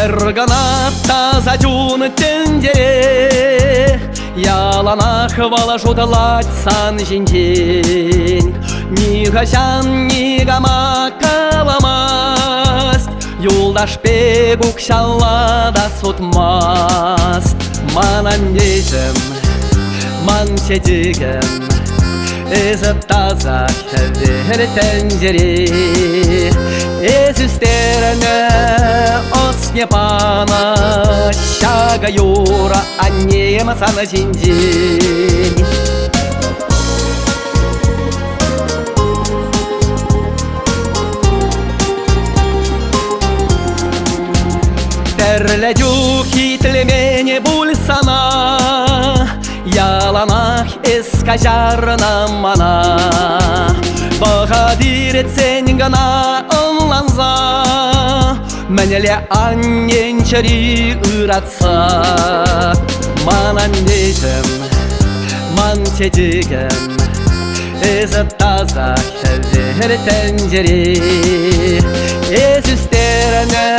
Бір гана таза дюн тендере, яланах вала жудалать сан жиндень. Ни хасян, ни гама каламаст, юлдаш пегу кшалла да сутмаст. Манан дейсем, ман седигем, эзі таза хәвер тендере. Эз үстеріне Оснепана Щага юра, а нема сана жиндень. Терлядю хитлемене бульсана, яланах эскажарна мана. Бағадир етсен гана онланза, мәнеле аннен чари ұратса. Манан дейсім, ман тедігім, эзі таза хәвер тендере. Эз үстеріне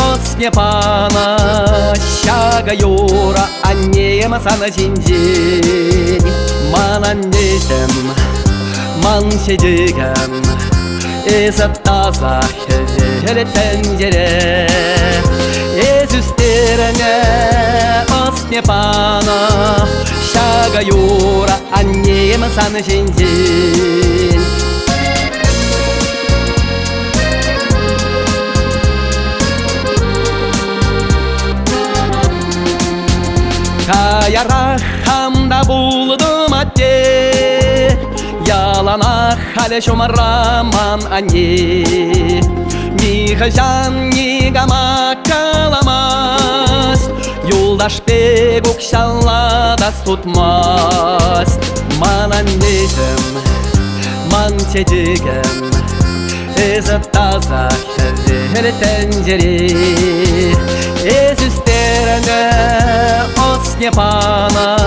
Оснепана Щага юра, а нема сана жиндень. Манан дейсім, ман седигім, эзі таза хәвер тендере. Эз үстеріне Оснепана Щага юра, а нема сана жиндень. Каярах хамда булдым атте, яланах халі шумараман анне. Ни хажан, ни гама каламаст, юлдаш пегу кшалла да сутмаст. Манан дейсім, ман седигім, эзі таза хәвер тендере. Эз үстеріне Оснепана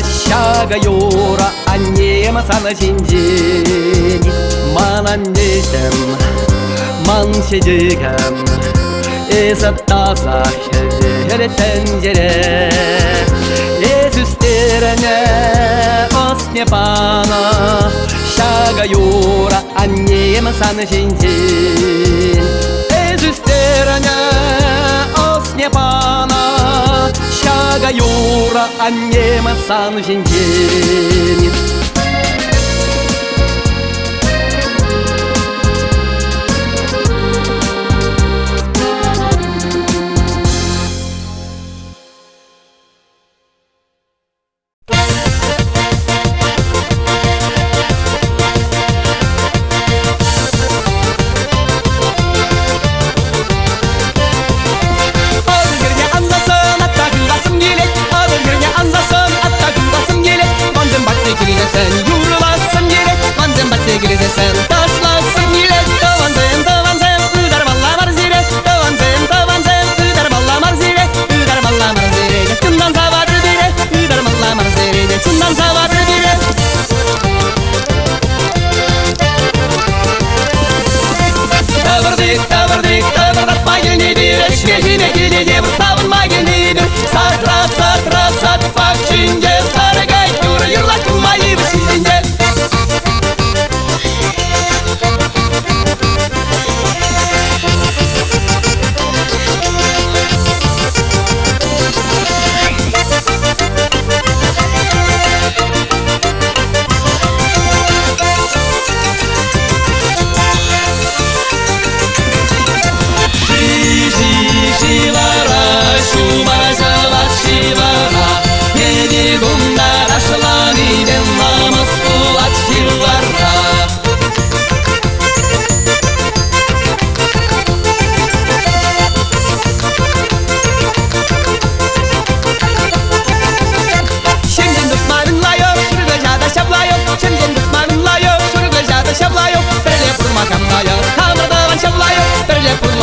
Щага юра, а нема сана жиндень. Манан дейсім, ман седигім, эзі таза хәвер тендере. Эз үстеріне Оснепана Щага юра, а нема сана жиндень. Эз үстеріне Оснепана Щага юра, а нема сана жиндень.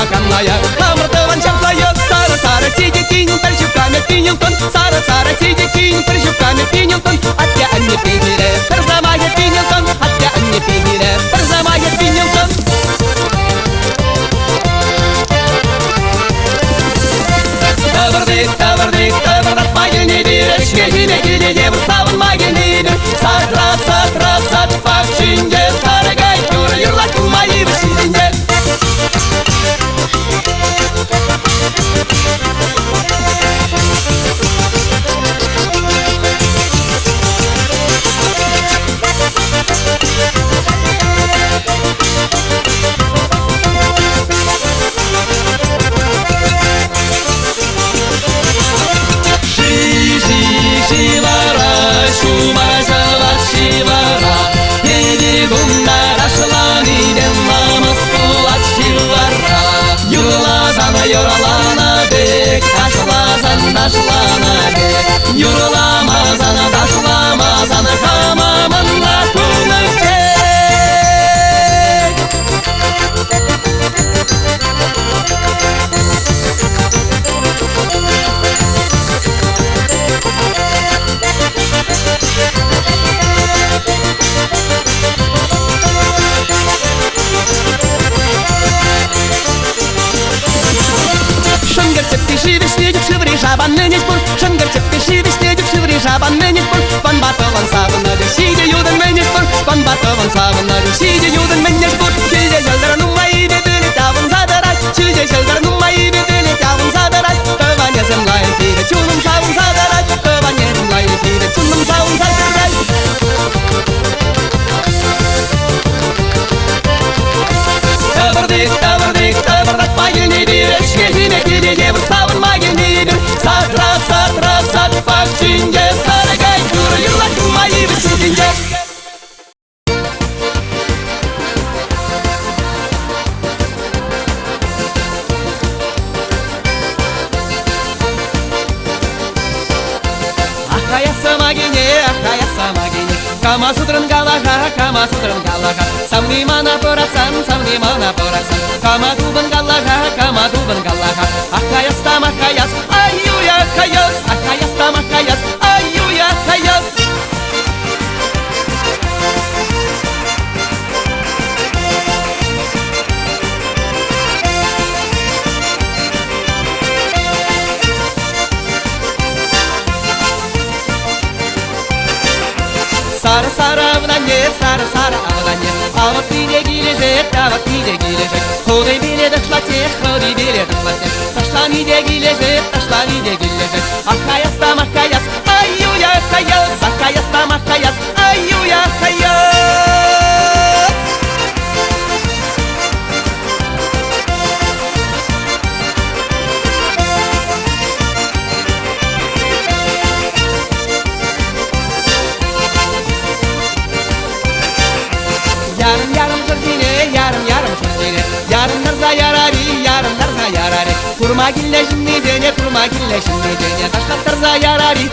Makanlaya, kamratavan şaplaya, sara sara çiğdekin, perşukane pinyonton, sara sara çiğdekin, perşukane pinyonton, hatta anne pehire, per zamaya pinyonton, hatta anne pehire, per zamaya pinyonton. Şehine gideceğim savunma gelini Satra satra satmak içince Sarıgay yürüyorlar kurmayı biçince Taşlana be Yürülamaz ana taşlamaz ana Hamamında kulak Шангар цепи живи снедик шиври жабанны не спор Шангар цепи живи снедик шиври жабанны не спор Ван бата ван саван на сиде юдан мен не спор Ван бата ван саван на сиде юдан мен не спор Сиде жалдар ну мои бедели таван задарай Сиде жалдар ну мои бедели таван задарай Тываня землай пире чунам саван задарай Тываня землай пире чунам саван задарай Табырдык табырдак майылны бир Шехине гидeceğim savunma gelini Satra satra satmak içince Sarıgay yürüyorlar kurmayı biçince Ахая самагине Kama sutrun galaha Samni mana porasan Kama duban galaha Akayas tam akayas Ayuya kayas Akayas tam akayas Ayuya kayas Sara sara avlanıya sara sara avlanıya Avakine gelecek avakine gelecek Hodi bile dışlatacak hodi bile dışlatacak Taşlani de gelecek taşlani de gelecek Akayas tam akayas Ayuya kayas Akayas tam akayas Ayuya kayas Yarım narza yarari Kurma gille şimdi dene Taşlat tarza yarari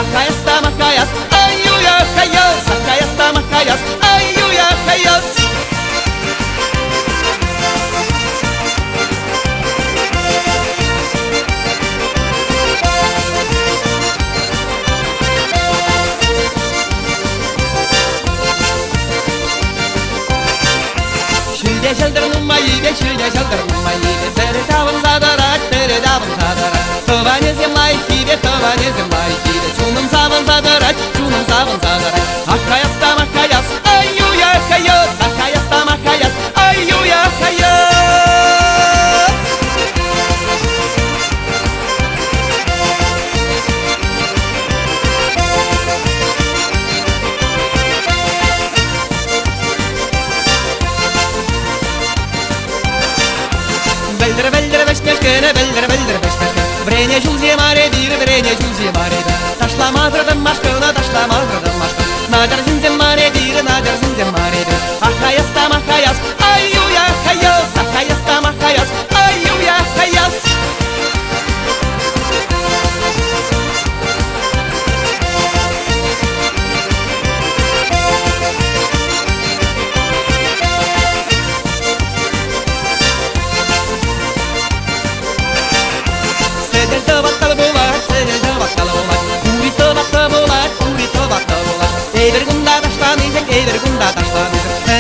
Akayas tam akayas Ayuya kayas Akayas tam akayas Ayuya kayas Şilde şaldarın mayide Tere davın zadarat Tövane zemlay kide Çunum savın zadarat Akayas tam akayas Ayuya kayas Akayas tam akayas Ayuya kayas Beldir beşkeşkene Vrene julje mare bir Taşlamadırdım aşkına Nadar zinzem mare bir Akayas tam akayas Ayuya kayas Akayas tam akayas Ayuya kayas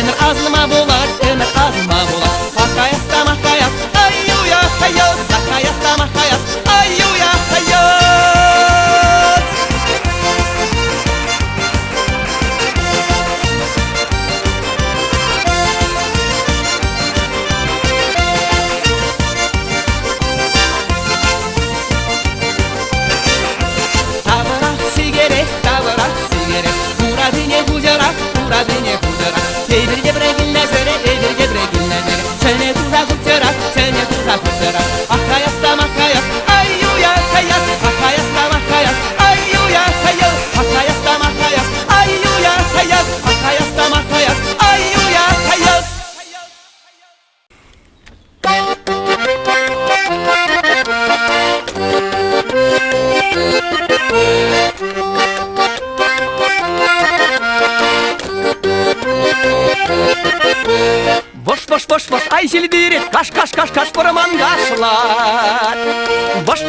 Ömer azlıma bular Akayas tam akayas Ayuya kayas Akayas tam akayas Ayuya kayas Бош, ай желдерет, каш, бұрыманға ашылар. Бош,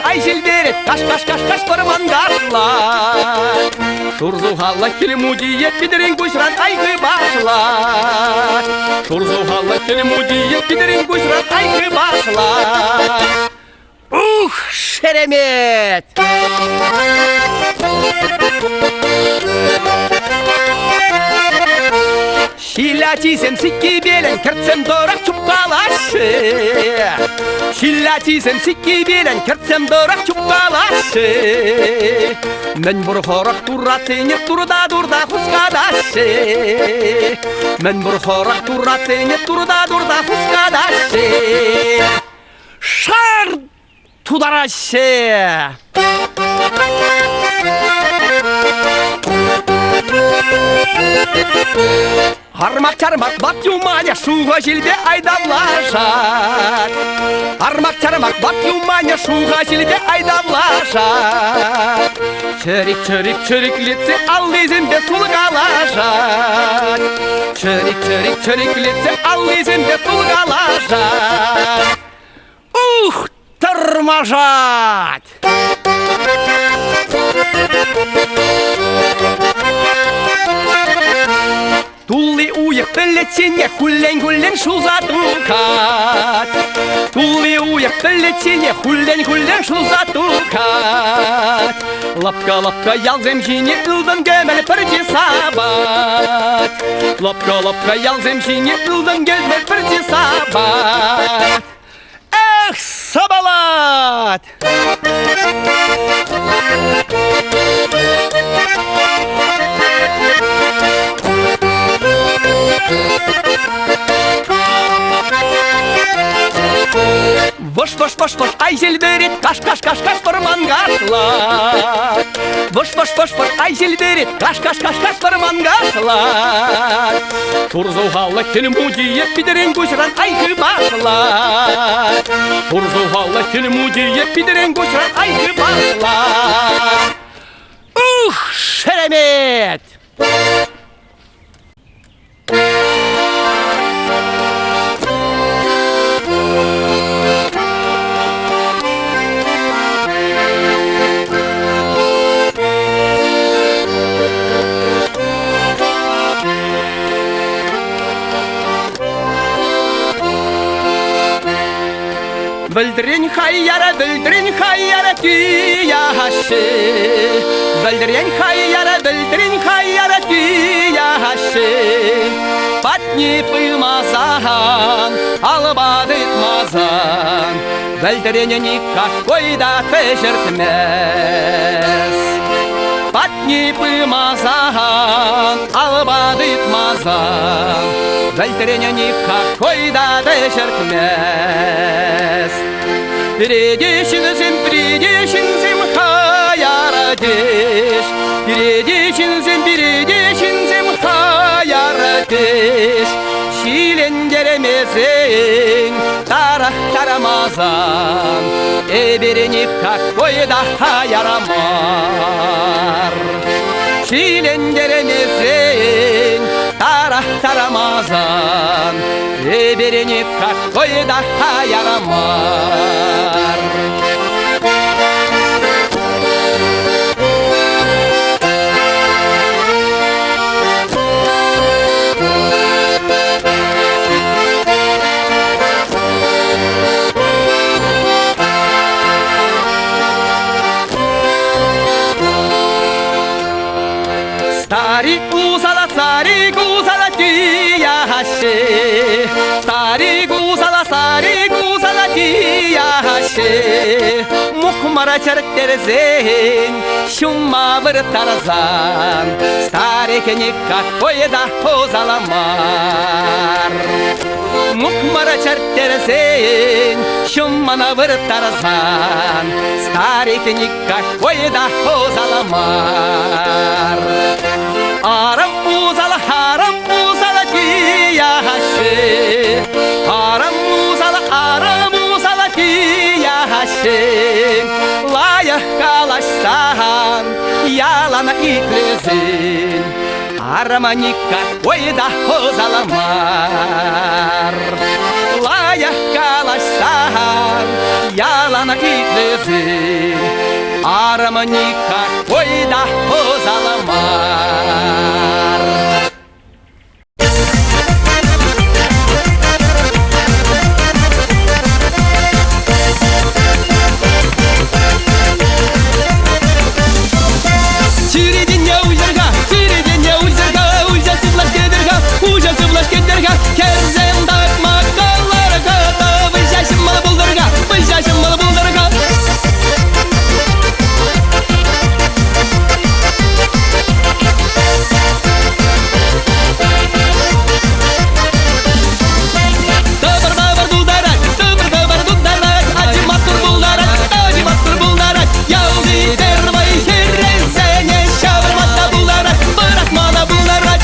ай желдерет, каш, бұрыманға ашылар. Шурзуғалла келемудиет, бедерен көшіран айғы башылар. Шурзуғалла келемудиет, бедерен көшіран айғы башылар. Шеремет! Шилатисем сикки белен, кіртсем дорақ чуппалашы. Шилатисем сикки белен, кіртсем дорақ чуппалашы. Мен бұр хорақ тура тенет, турда хускадашы. Мен бұр хорақ тура тенет, турда хускадашы. Шарт! Тутарать! Армак-чармак бат юманя, шуға желбе айдамлашат. Армак-чармак бат юманя, шуға желбе айдамлашат. Чырик летсе, ал лезембе сулғалашат. Чырик летсе, ал лезембе сулғалашат. Тормажать! Тулли уйық білетсене, хүллен шулзатукат. Тулли уйық білетсене, хүллен шулзатукат. Лапка ялзем жине, ылдын кемел бірде сабат. Лапка ялзем жине, ылдын кемел бірде сабат. Эх, сабалат! Бош, ай желдерет, каш, бұрыманға ашылар. Бош, ай желдерет, каш, бұрыманға ашылар. Турзуғалы келмудиет, бедерен көшіран айғы башылар. Турзуғалы келмудиет, бедерен көшіран айғы башылар. Шеремет! Бүлдірен хайяра түйяшы. Бүлдірен хайяра түйяшы. Патни пымазан, албадыт мазан. Бүлдірене никакой да тежертмес. Патни пымазан, албадыт мазан. Бүлдірене никакой да тежертмес. Передешінзім хайарадеш. Передешінзім хайарадеш. Шилендеремезен тарамазан. Эберени какой да ярамар. Шилендеремезен тарамазан. Эберени какой да ярамар. Старик узала тияши. Старик узала тияши. Мухмара черттерзен, шумма бір таразан. Старик никакой да узаламар. Мухмара черттерзен, шуммана бір таразан. Старик никакой да узаламар. Арам узала тияши. Арам узала тияши. Лая калашсан, ялана итлезин. Арама никакой да узаламар. китлезе, арамника койда позаламар. Ужасы влашкендерга, керзем так макаларга, да выжащим мало булдарга, выжащим мало булдарга. Добр булдарак, добр булдарак, аджиматур булдарак, ялды первой херезене, шавармата булдарак, барахмана булдарак.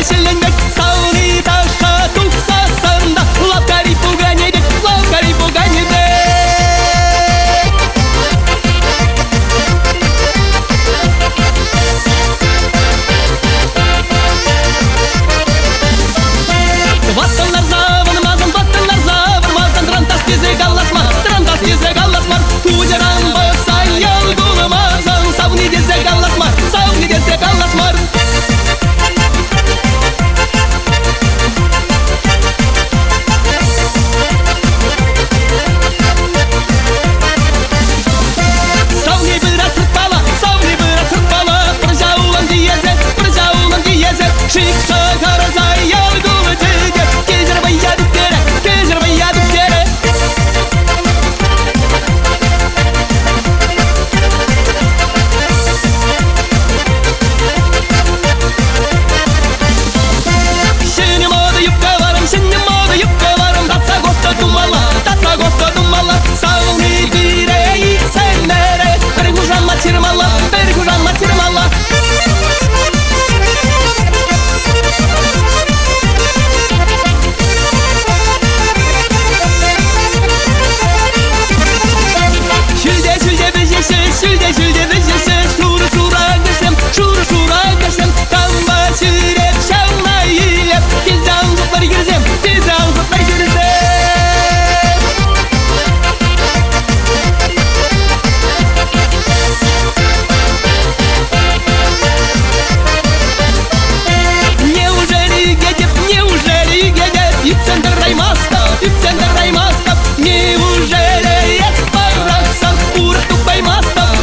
Şilenmek sauni taşa tuksa sanda Lavkari puganidek, lavkari puganidek. Vattanlar zavanmazan, vattanlar zavarmazan Trantas bize gallasmar, trantas bize gallasmar Tujaran basan yol bulmazan Savni bize gallasmar, savni bize gallasmar. Çıksa karazay yargılı tüge Gezer bayadık dere, gezer bayadık dere. Şimdi moda yupka varım Tatsa gosta dumala Savni direyi senlere Perguşan maçırmala, perguşan maçırmala. Şülde vecesiz Şuru şura geçsem Kamba çürep şavna yilep Tizdan zıpları girsem Неужели гедеп Юпсендер раймастав Неужели ес параксан Уртук баймастав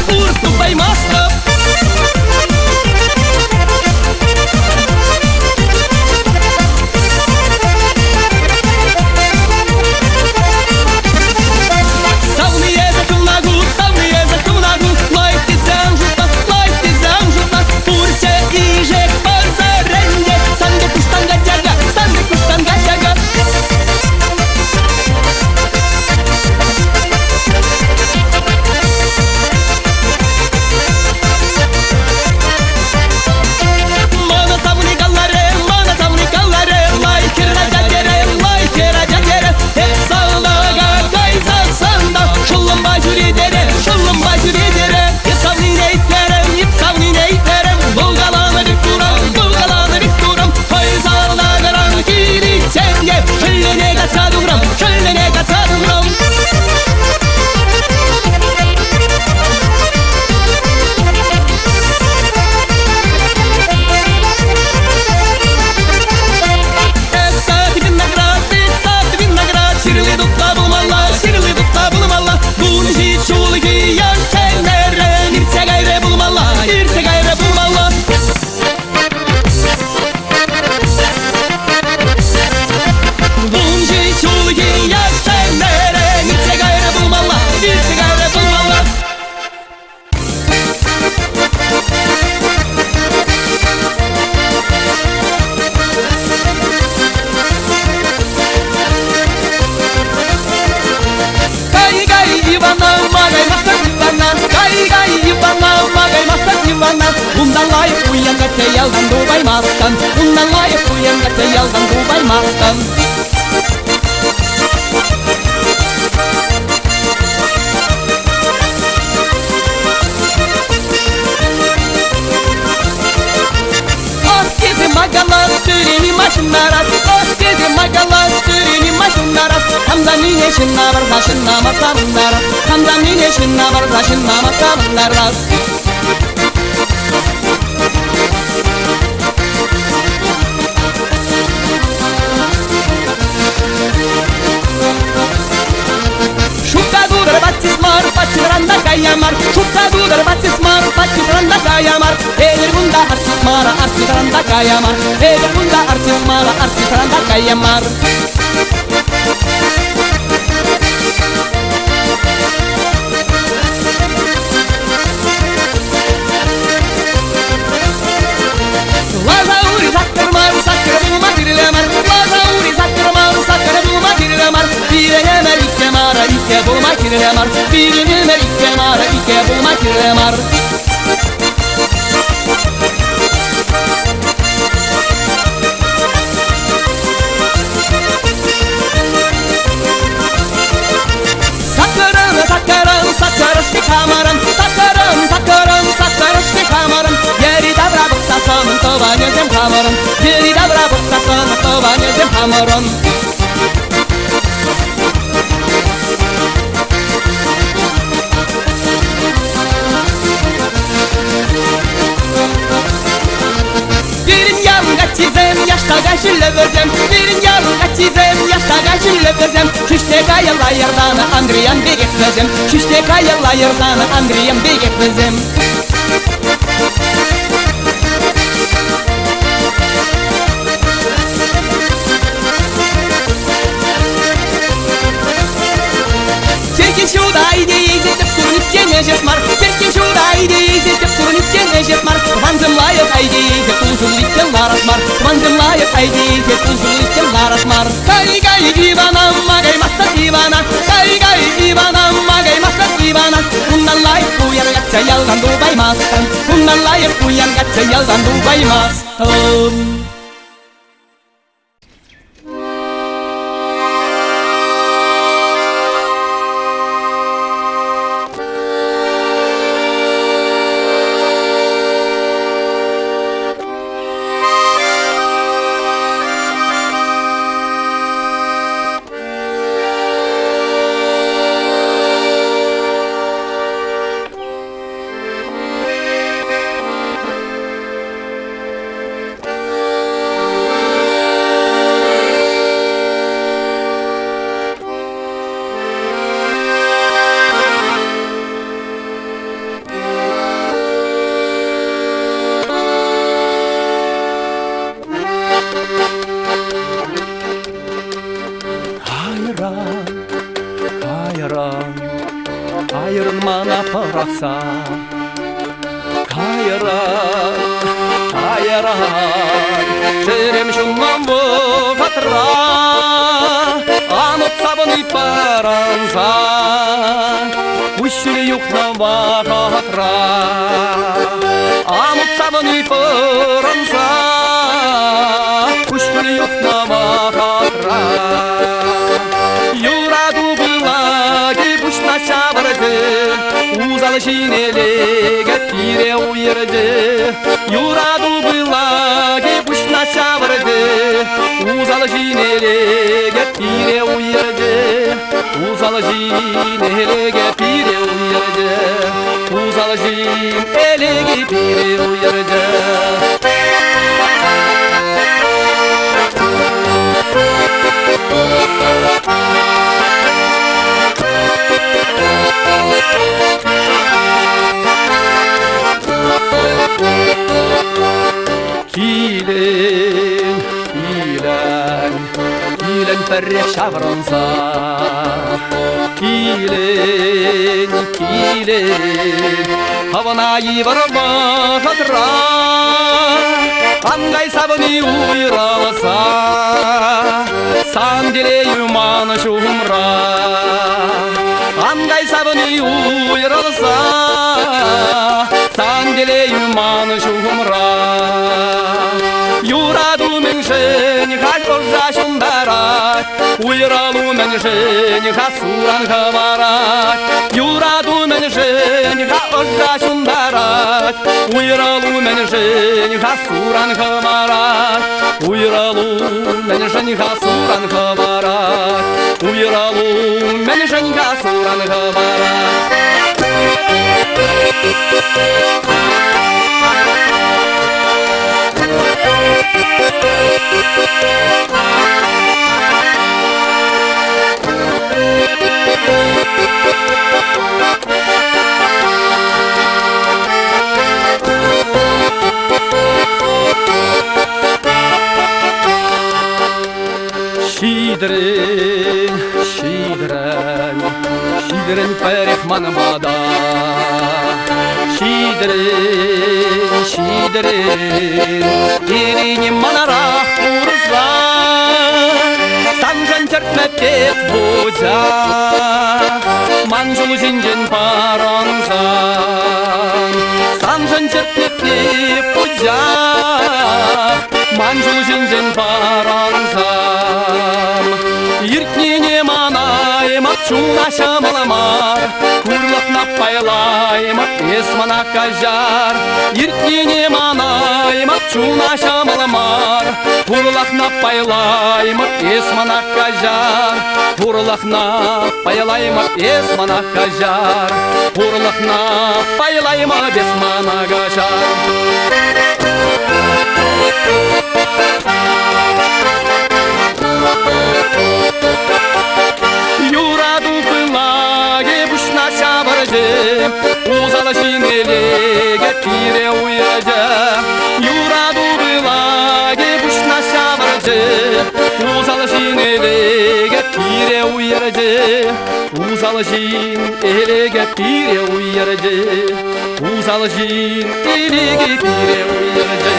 Savniye zakımnagu Лайк тизам жутна Пурче ижек парзаренде Санде куштанга тяга Şöyle kaçadıgram Сад виноград Şirli dutla bulmalla Bunun hiç çuğulu giyen kellere Nirse gayre bulmalla Bundan layık uyangat yaldan dubaymazdan Bundan layık uyangat yaldan dubaymazdan машунарас Остезе магалас Тюрини машунарас Хамза мине шинна барза шинна масавунарас Хамза мине шинна барза шинна масавунарас Patsiranda kayamar, şutta dudar batsismar, patsiranda kayamar. Edir bunda artismara, artisaranda kayamar. Edir bunda artismara, artisaranda kayamar. Lazauri sakırmar, sakırma dirilemar. Lazauri sakırmar, sakırma dirilemar. Bireyemel ikke mara, ikke bulma kirilemar. Bireyemel ikke mara, ikke bulma kirilemar. Sakarım, sakarım, sakarıştı kamarım. Sakarım, sakarım, sakarıştı kamarım. Yeri dabra bıksasın, tovan özüm kamarım. Yeri dabra bıksasın, tovan özüm kamarım. Çizem yaşta gaşille gözem Birin yarın çizem yaşta gaşille gözem Şüşte kayalla yerdana Andriyan begek gözem Şüşte kayalla yerdana Andriyan begek gözem Çerki şuda ideyi zetip kurunip cennejes mar Çerki şuda ideyi zetip kurunip cennejes mar Vanzım layık ideyi zetip Larasmar, vanzım layık aydi Uzun larasmar Gay gay ivana, magay mastak ivana Gay gay ivana, magay mastak ivana Bundan layık bu yer gatça yaldan dubaymazsın Bundan layık bu yer gatça yaldan dubaymazsın Ayrılmana bıraksa Kayran Şerem şundan bu fatıra Anıt sabını paransa Uşşili yukna vahatıra Anıt sabını paransa Uşşili yukna vahatıra Yuradu bilagi buşna çavardı Uzalı şinelige pire uyardı Yuradu bilagi buşna çavardı Uzalı şinelige pire uyardı Uzalı şinelige pire uyardı Uzalı şinelige pire uyardı Kilen perrek şavransa Kilen Havana yivarma hatıra Angay sabını uyralasa Sandile yuman şumra Angay sabını uyralasa Sandile yuman şumra Yuradu menşeni kaçorza şumbarak Uyralu menşeni kasuran kavarak Yuradu menşeni мен женға ұжға шундарат, уйралу мен женға суран хымарат, уйралу мен женға суран хымарат, уйралу мен женға суран хымарат. Щидрень, щидрень, щидрень перехманмада. Щидрень, щидрень, иринем манарах урза. Санжан терпмепек буза, манжул жинжен паранза. Санжан терпмепек буза, манжул жинжен паранза. Иркнене манайым, чуна шамаламар, курлық наппайлайым, есмана кажар. Иркнене манайым, чуна шамаламар, курлық наппайлайым, есмана кажар. Курлық наппайлайым, есмана кажар. Курлық наппайлайым, есмана кажар. Юраду пылаге бушна шабыржы, узалы шинелеге пире уяжы. Юраду пылаге бушна шабыржы, узалы шинелеге пире уяжы. Узалы шинелеге пире уяжы, узалы шинелеге пире уяжы.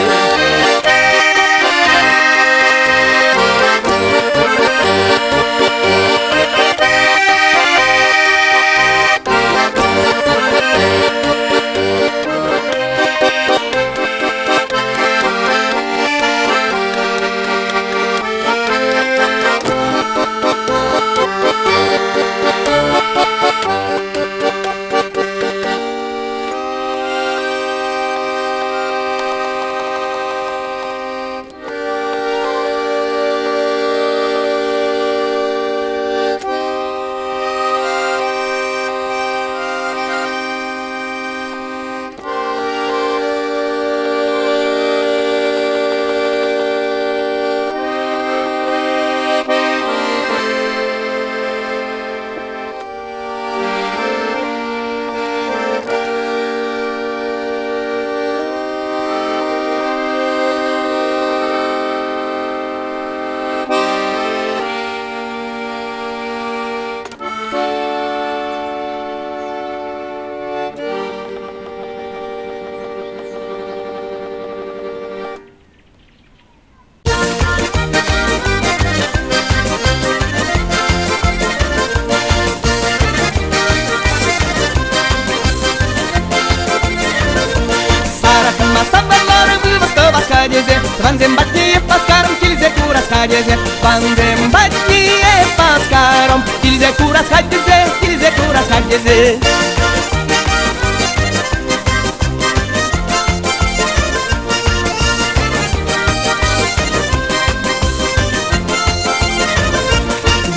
Ванзем батнее паскаром, кильзе курас хадезе. Ванзем батнее паскаром, кильзе курас хадезе, кильзе курас хадезе.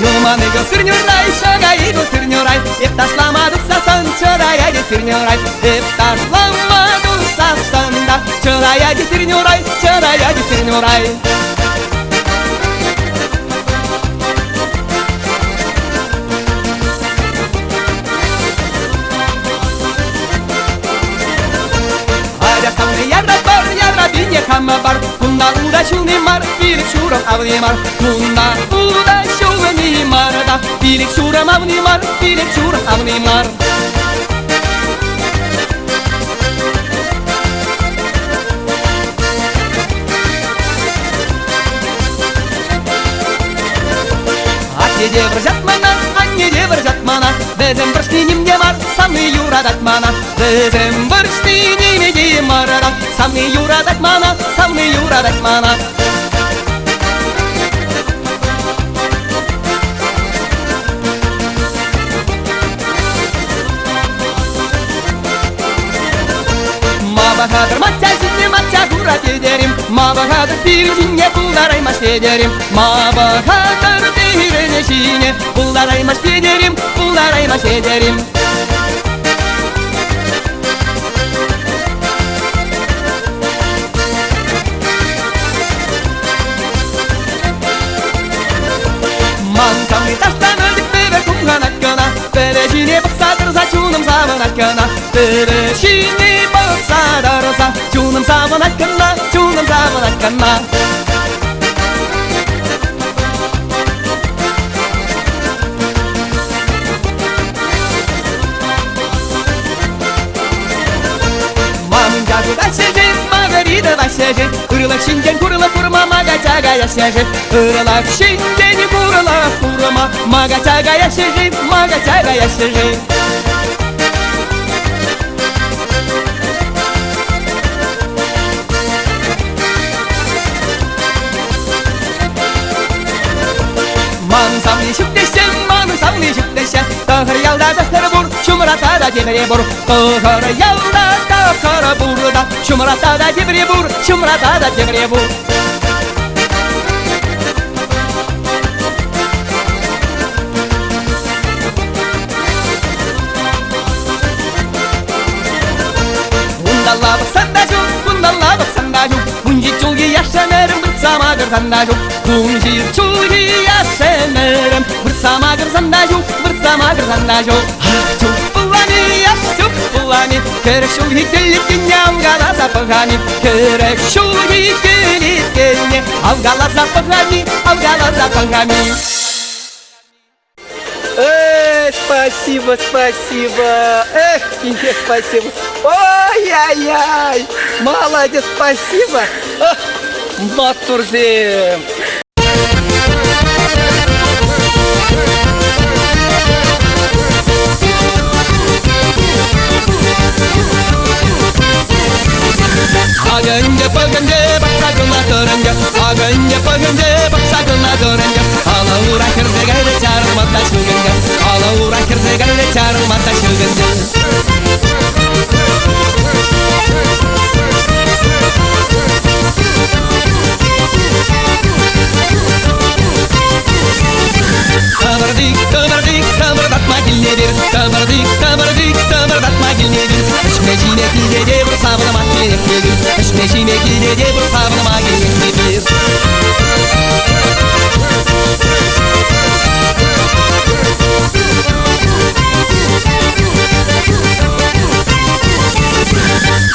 Юманыгы сырнюрай, шагайгы сырнюрай, эпташламадык сасан, чыраяды сырнюрай, эпташламадык сасанда, чыраяды сырнюрай, чыраяды сырнюрай. Yarabine kamabar, bunda uğraşını mar, bilik şuram avni mar. Bunda uğraşını mar da, bilik şuram avni mar, bilik şuram avni mar. Anne devir jatmana, anne devir jatmana, bizim bir ştinim var, sami yuradat mana. Bizim bir ştinim var da, sami yuradat mana, sami yuradat mana. Bahadır matça şimdi matça kurat ederim Ma Bahadır bir jinge bullaraymaş ederim Ma Bahadır bir jinge bullaraymaş ederim Bullaraymaş ederim Mansamı taştan öldük bebe kumgan hakkına Bereşini baksadırsa çunum savun hakkına Bereşini baksadırsa çunum savun hakkına Çunum savun hakkına Başlayacak, mağarida başlayacak Irılak şingen kurula kurma maga çaga yaşayacak Irılak şingeni kurula kurma maga çaga yaşayacak Maga çaga yaşayacak Mansamni şükleşen, mansamni şükleşen Dağır yalda dağır vur, şumrata da cebere vur Dağır yalda dağır vur da Şumrata da cebere vur, şumrata da cebere vur Bundalla baksan da çok, bundalla baksan da çok Bunji çoğu yaşanırım, bırsama görsen da çok Bunji çoğu yaşanırım, bırsama görsen da çok Bırsama görsen da çok Çok bullani, yaş çok bullani Kerek şu hikilip dinle avgala sapıgani Kerek şu hikilip dinle avgala sapıgani Avgala sapıgani Спасибо, спасибо. Эх, тебе спасибо. Ой-яй-яй. Молодец, спасибо. Матурзем. Agınca pagınca baksa kılma törünce Agınca pagınca baksa kılma törünce Ala uğra kırze gayrı çağırmada şılgınca Ala uğra kırze gayrı çağırmada şılgınca Kıvırdık, kıvırdık, kıvırdatma gilnedir Kıvırdık, kıvırdık, kıvırdatma gilnedir Eşmecine gilnede bir savunma gilnedir Eşmecine gilnede bir savunma gilnedir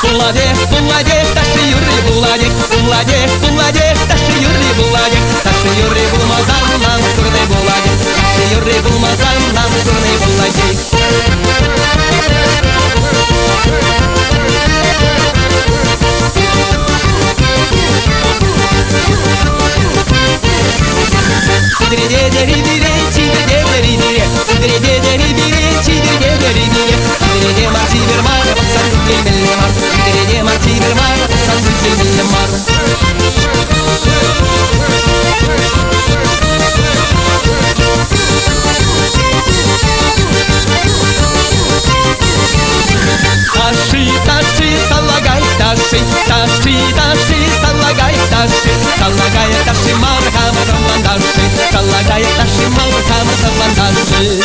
Bulacak, bulacak, taşı yürü bulacak Bulacak, bulacak, taşı yürü bulacak Taşı yürü bulmazan namusunu bulacak Taşı yürü bulmazan namusunu bulacak Sidrede deri bire, sidrede deri bire Sidrede deri bire, sidrede deri bire Sidrede marci bir mar, baksan tutil milli mar Sidrede marci bir mar, baksan tutil milli mar Taşı, taşı, sallagay taşı Taşı, taşı, sallagay taşı Sallagay taşı, markamı zaman taşı Sallagay taşı, markamı zaman taşı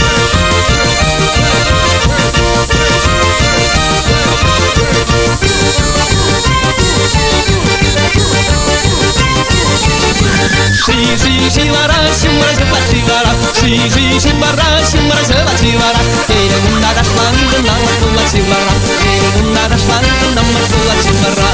Shivara, shimara, shivara, shivara, shimara, shivara. Ele gunda das mangas, nama tulla shivara. Ele gunda das mangas, nama tulla shivara.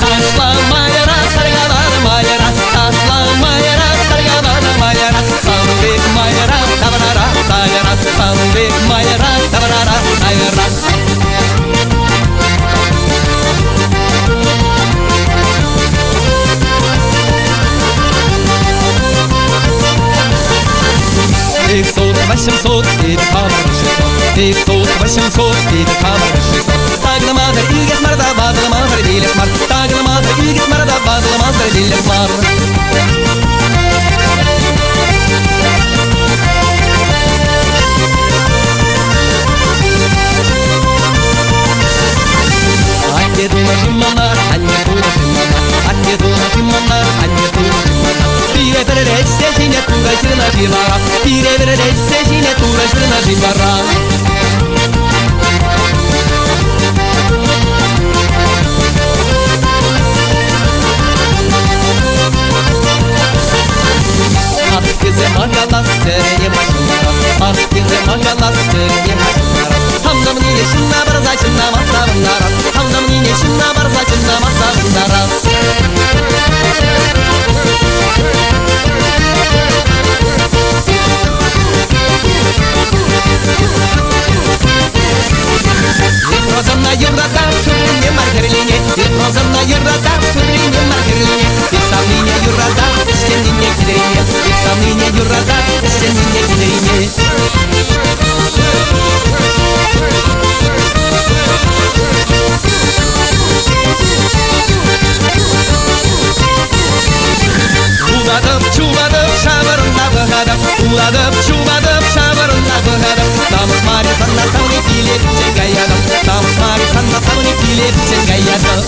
Tasla mayara, sargavada mayara, tasla mayara, sargavada mayara. Sanbek mayara, tabanara, sayara. Sanbek mayara, tabanara, sayara. Восемьсот, и камера шестьсот, и сот, 800, и камера шестьсот. Тагламада, игес марда, бадла мазра, дилес мар. Тагламада, игес марда, бадла мазра, дилес мар. бересе жіне тура жына жибара. Atkıze magalastere maşınlara, atkıze magalastere maşınlara. Hamdam niye şınna barza şınna masavınlara, hamdam niye şınna barza şınna masavınlara. Rozanna yurada sürünge markerline, rozanna yurada sürünge markerline. İksamine yurada istenine giderine, İksamine yurada istenine giderine. Uladıp çuvadıp şavarında bıhadım, uladıp çuvadıp şavarında bıhadım. Namık mari sanna savni kilip çengayadım, namık mari sanna savni kilip çengayadım.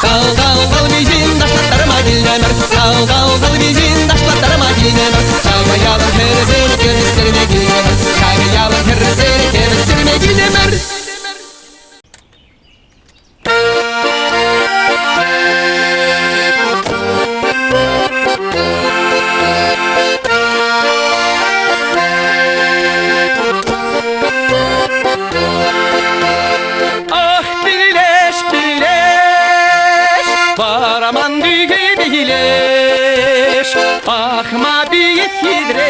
Dal dal dal bizim daşlatlarıma gidemer, dal dal dal bizim daşlatlarıma gidemer. Kagayalım terzeni kemiklerime gidemer, kagayalım terzeni kemiklerime gidemer. Bakma büyük hidreşime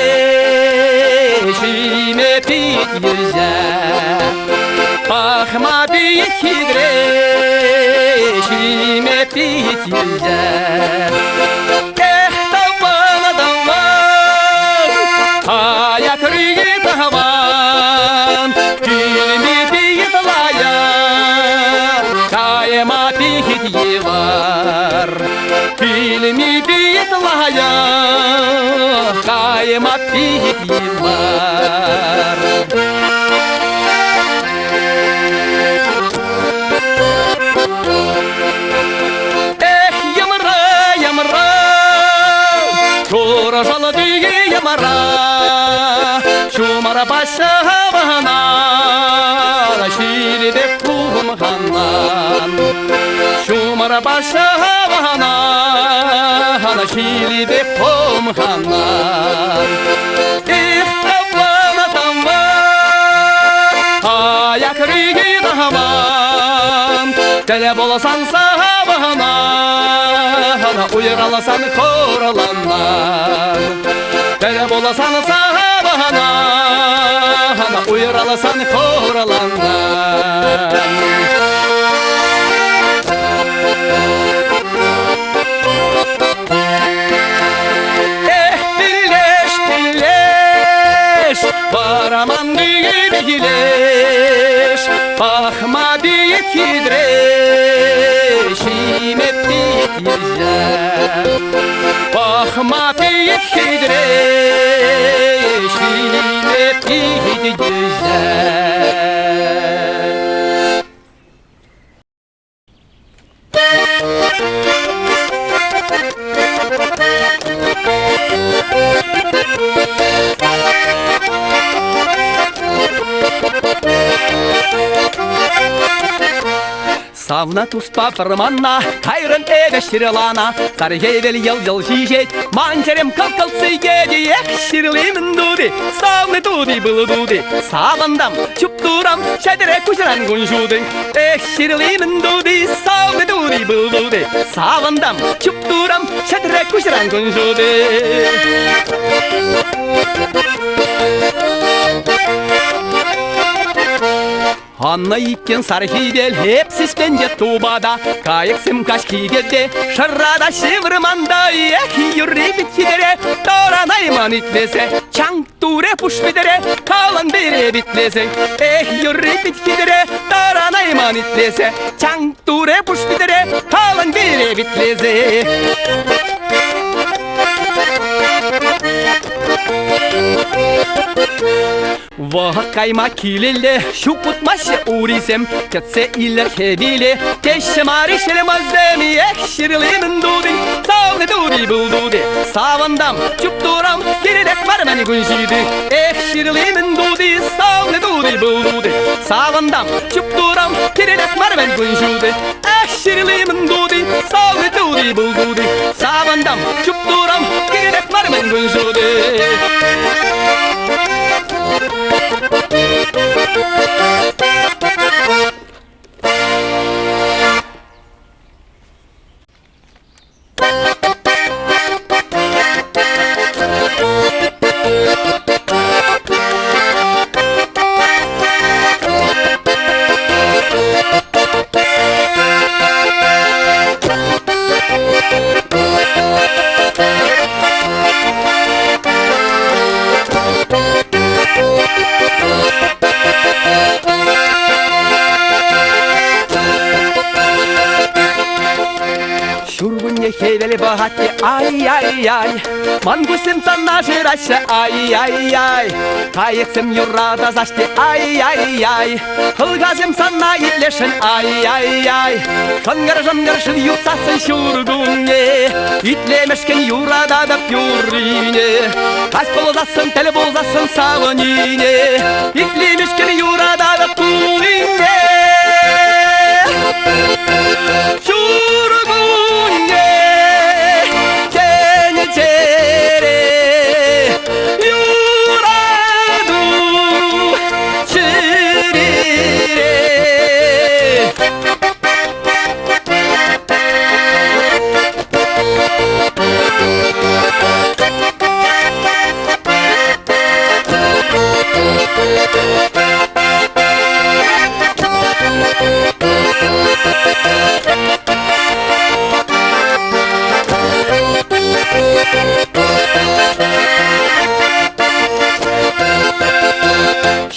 pek güzel. Bakma büyük hidreşime pek güzel. Davana davan, ayak rüyü davan. Gülümü pek layan, kayma pek var. Gülümü pek layan, kayma pek var. Şuraşalı düğü yamara, şumara başavana, şiride kumhanan. Şumara başavana, şiride kumhanan. İhtavana tamvan, ayak rüyü dahavan. Tele bolasan sahabana, uyaralasan koralanlar. Dere bolasan sahabana, uyaralasan koralanlar. Birleş birleş, varaman düğü birleş. Bakma büyük hidreşim hep güzel. Bakma büyük hidreşim hep güzel. Savna tuspа фарманна, кайрын эвештирелана. Саргейвел ел жижет, манчерем калкалсы еди. Эх, ширлимін дуди, савны дуди был дуди. Савандам, чуптурам, шәдіре күшіран күншуды. Эх, ширлимін дуди, савны дуди был дуди. Савандам, чуптурам, шәдіре күшіран күншуды. Анна иккен сархидел, хепсиспенде тубада. Кайыксым кашкигеде, шыррада шевырманда. Эх, юрри биткидере, торанайман итлесе. Чаң туре пуш бидере, калан бере битлесе. Эх, юрри биткидере, торанайман итлесе. Чаң туре пуш бидере, калан бере битлесе. Вахкайма килеле, шукутмаще урисем, кетсе илер хебиле, теше маришеле маздеми, ширлимин дуди, сауны дуди булдуди, савандам, чуптурам, киридек бармани гуншиди, ширлимин дуди, сауны дуди булдуди, савандам, чуптурам, киридек бармани гуншиди, şirillimin dudi, sağlı dudi buldudi, savandam, çupturam, girerek varmen günzudi. Хевели богати, ай-яй-яй, мангусим цана жираща, ай-яй-яй, каексем юрада зашти, ай-яй-яй, хылгазем цана итлешен, ай-яй-яй, жангар-жангар шын юсасын шургуне, итлемешкен юрада да пюрине, кас болзасын, тел болзасын саванине, итлемешкен юрада да пюрине, шургуне.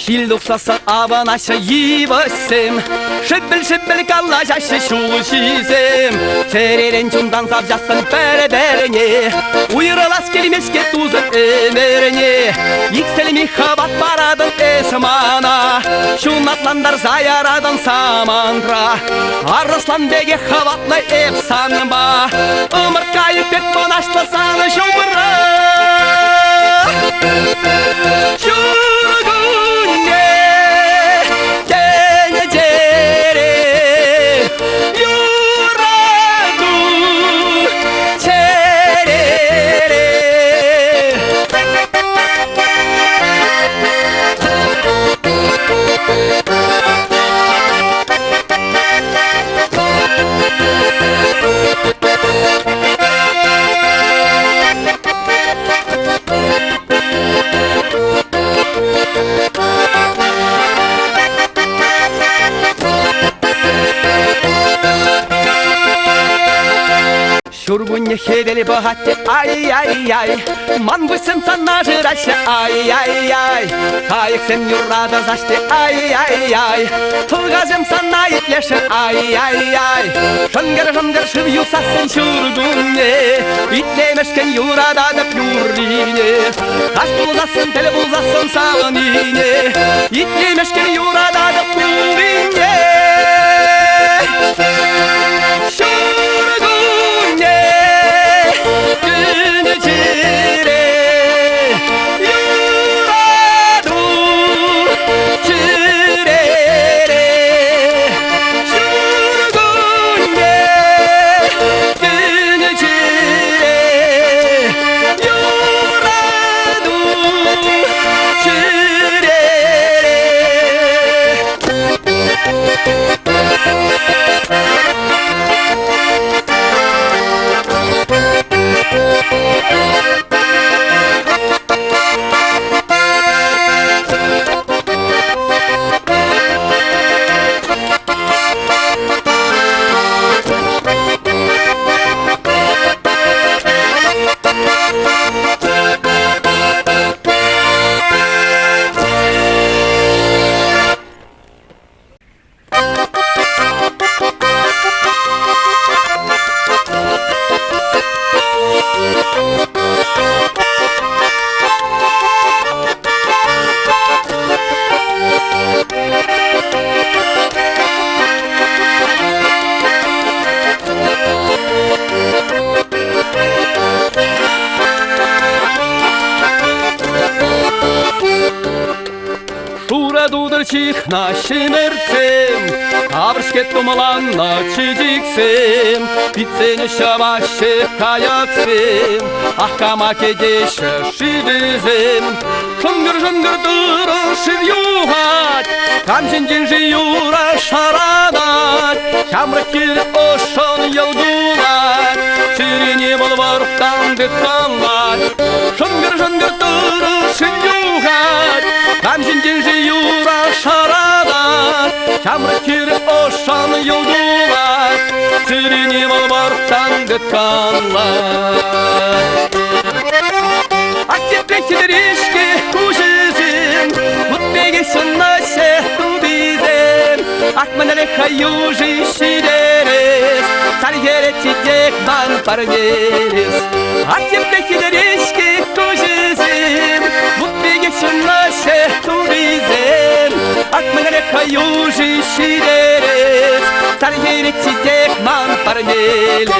Şildoksasan avan aşa yivasem, şıbbıl kallaş aşa şulşizem, şereren çundan savcasın berberine, uyralas kelimeşke tuzun emerine, yükselimi habat baradın esmana, şunatlandar zayaradan samantra, araslan bege havatla efsanba, ımır kayıp et bonaşlasan şubra. Шургунья хевели богати, ай-яй-яй, мангусем цана жираща, ай-яй-яй, каексем юрада зашти, ай-яй-яй, тылгазем цана итлешен, ай-яй-яй, жангар-жангар шыв юсасын шургунье, итлемешкен юрада да пюрине, кас булзасын, тел булзасын саванине, итлемешкен юрада да пюрине. чих나 심을셈 가브르시게 또말란나 치직셈 빛세녀 샤바시 가약셈 아까마게 게셔 시드셈 숑그르 뚜르 시유핫 감신진시 유라 샤라닷 샴르킬 오션 열구핫 지리니 볼버르땅 듯한맛 숑그르 뚜르 시유핫 감신진시 유라 샤라닷 샴르킬 오션 열구핫 지리니 볼버르땅 듯한맛 악집백치들 이시게 구시신 못되게 손나세 후비셈 악만날의 가요시 시대레스 자리게레 지잭만 빠르게레스 악집백치들 이시게 구시신 못되게 손나세 후비셈 악만날의 가요시 시대레스 자리게레 지잭만 빠르게레스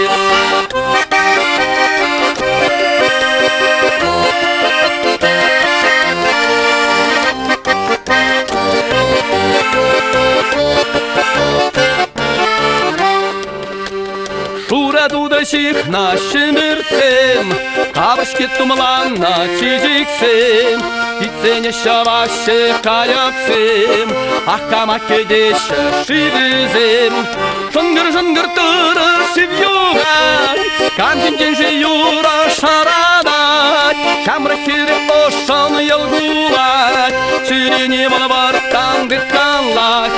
Дудасих нашим ирцем Кабрышки тумлан на чижиксем Ицене шаваше каяксем Ахкамаке деше шивизем Шонгыр тыры шивюгай Камжинген же юра шарадат Камрахире ошан елгулат Чирине балабартан дытканлат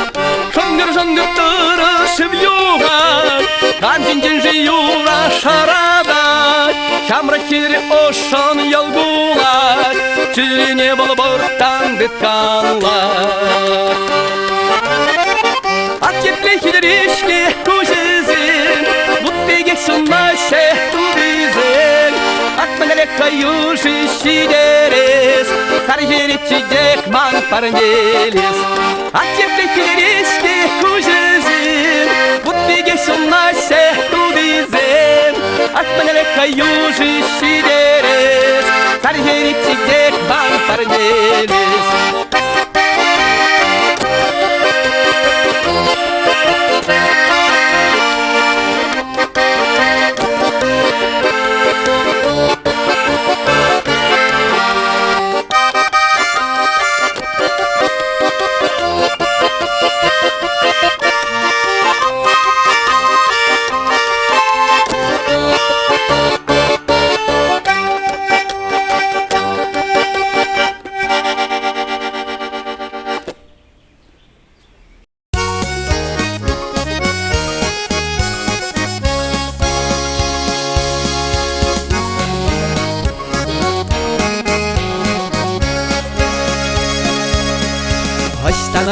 Шонгыр тыры шивюгай Камжинген же юра шарадат Камрахире ошан елгулат Чирине балабартан дытканлат Акеплехидер ишке кужизин Буттеге сунмасе тубизин Акманеле каюши шидерес Саржере чидек ман парнелес Акеплехидер ишке кужизин Буттеге сунмасе тубизин Акманеле каюши шидерес Саржере чидек ман парнелес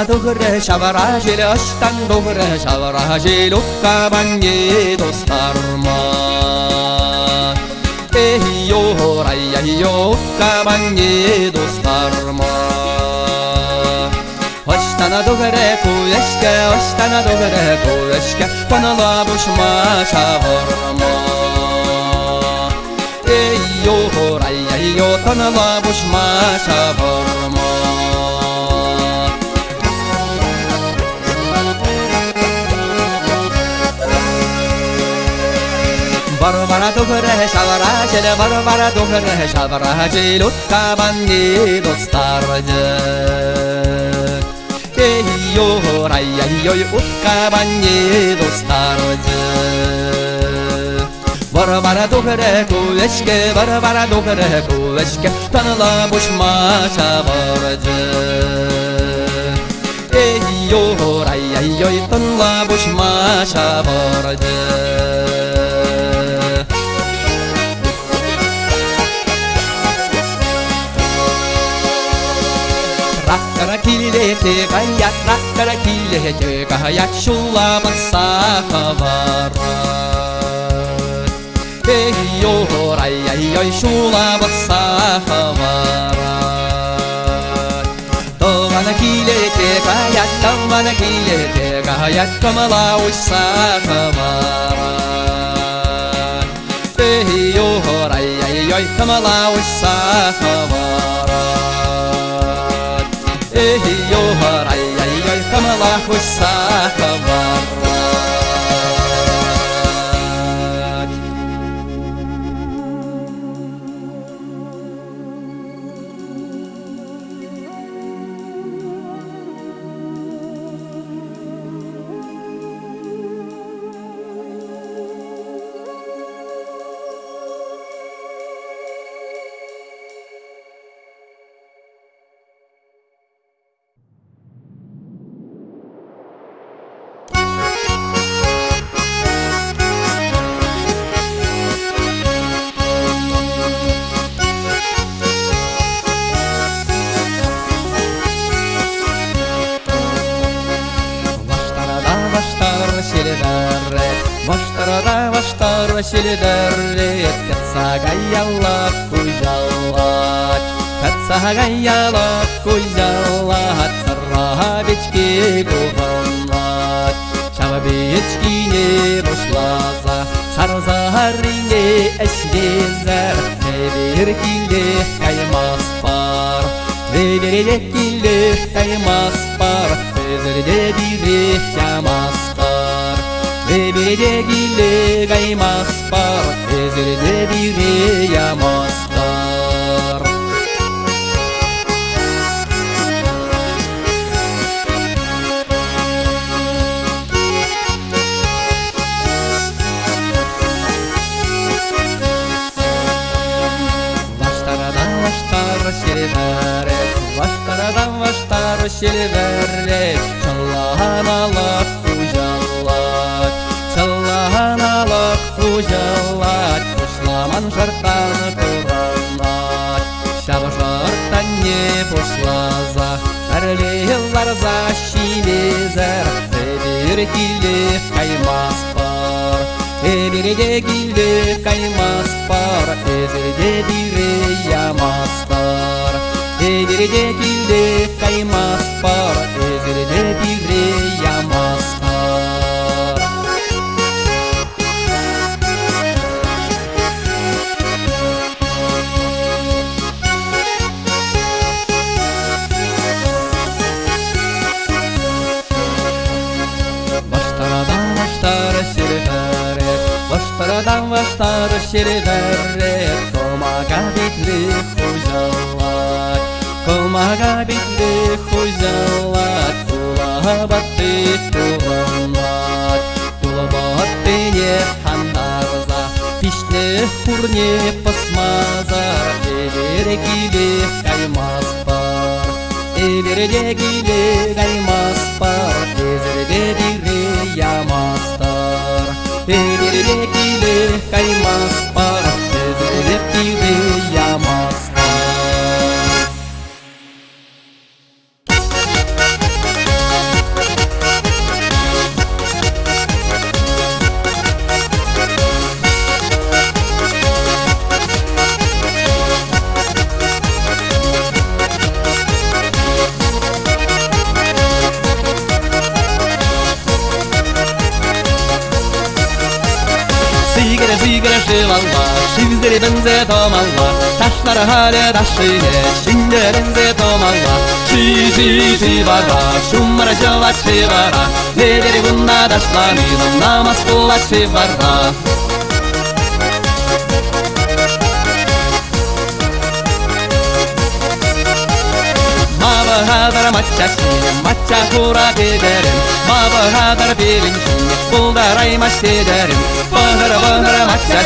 Добрый шаваражель, аштан добрый шаваражель, уккабанге достарма. Эй-йо, рай-яй-йо, уккабанге достарма. Аштана добрый куешке, аштана добрый куешке, панала бушма шаварма. Эй-йо, рай-яй-йо, панала бушма шаварма. Барбара добрый шаваражель, барбара добрый шаваражель, уккабанге достаржы. Эй-йо, рай-яй-йой, уккабанге достаржы. Барбара добрый куешке, барбара добрый куешке, таныла бушма шаваржы. Эй-йо, рай-яй-йой, таныла бушма шаваржы. Раккара-килете гаят, раккара-килете гаят, шуламаса хаварат. Эй-йо, рай-яй-йой, шуламаса хаварат. Тована-килете гаят, тована-килете гаят, камала уйса хаварат. Эй-йо, рай-яй-йой, камала уйса хаварат. йор, ай-яй-яй, камала хусаха варать. Ваштар селдерре Кацагаяла кузялат Кацагаяла кузялат Сарабечки гувалат Чабабечки не бушлаза Сарзарине эшлезер Эберкиле каймаспар Эберкиле каймаспар Эзерде бире ямаспар Эберегиле гаймаспар, эзерде бире ямаспар. Ваштар селвере, ваштар селвере, чалланалак кузялат. Чалланалак кузялат, пушламан жартан туранат. Шабы жартан не пушлаза, әрлелар за шимезер. Эберкиле каймаспар, эберегиле каймаспар, эзерде бире ямаспар. Эберегиле каймаспар, эзерде бире ямаспар. Ваштар селвере, Колмага битле хузялат, Колмага битле хузялат, Тулабатты туланат, Тулабатты не хандарза, Пишне хурне посмазар, Эберегиле каймаспар, Эберегиле каймаспар, Эзерде бире ямастар. Эберегиле каймаспар, эзерде бире ямастар. Sigara şıvalla, şivzleri benze tomalla, Taşları hale taşıyla, şimdi benze tomalla. Şivara, şumara şıvat şivara, Neleri bunda taşlanıyla, namaz kılla şivara. Mabahadar maça kura giderim, Mabahadar birinci, buldaray maç ederim. Bahara maça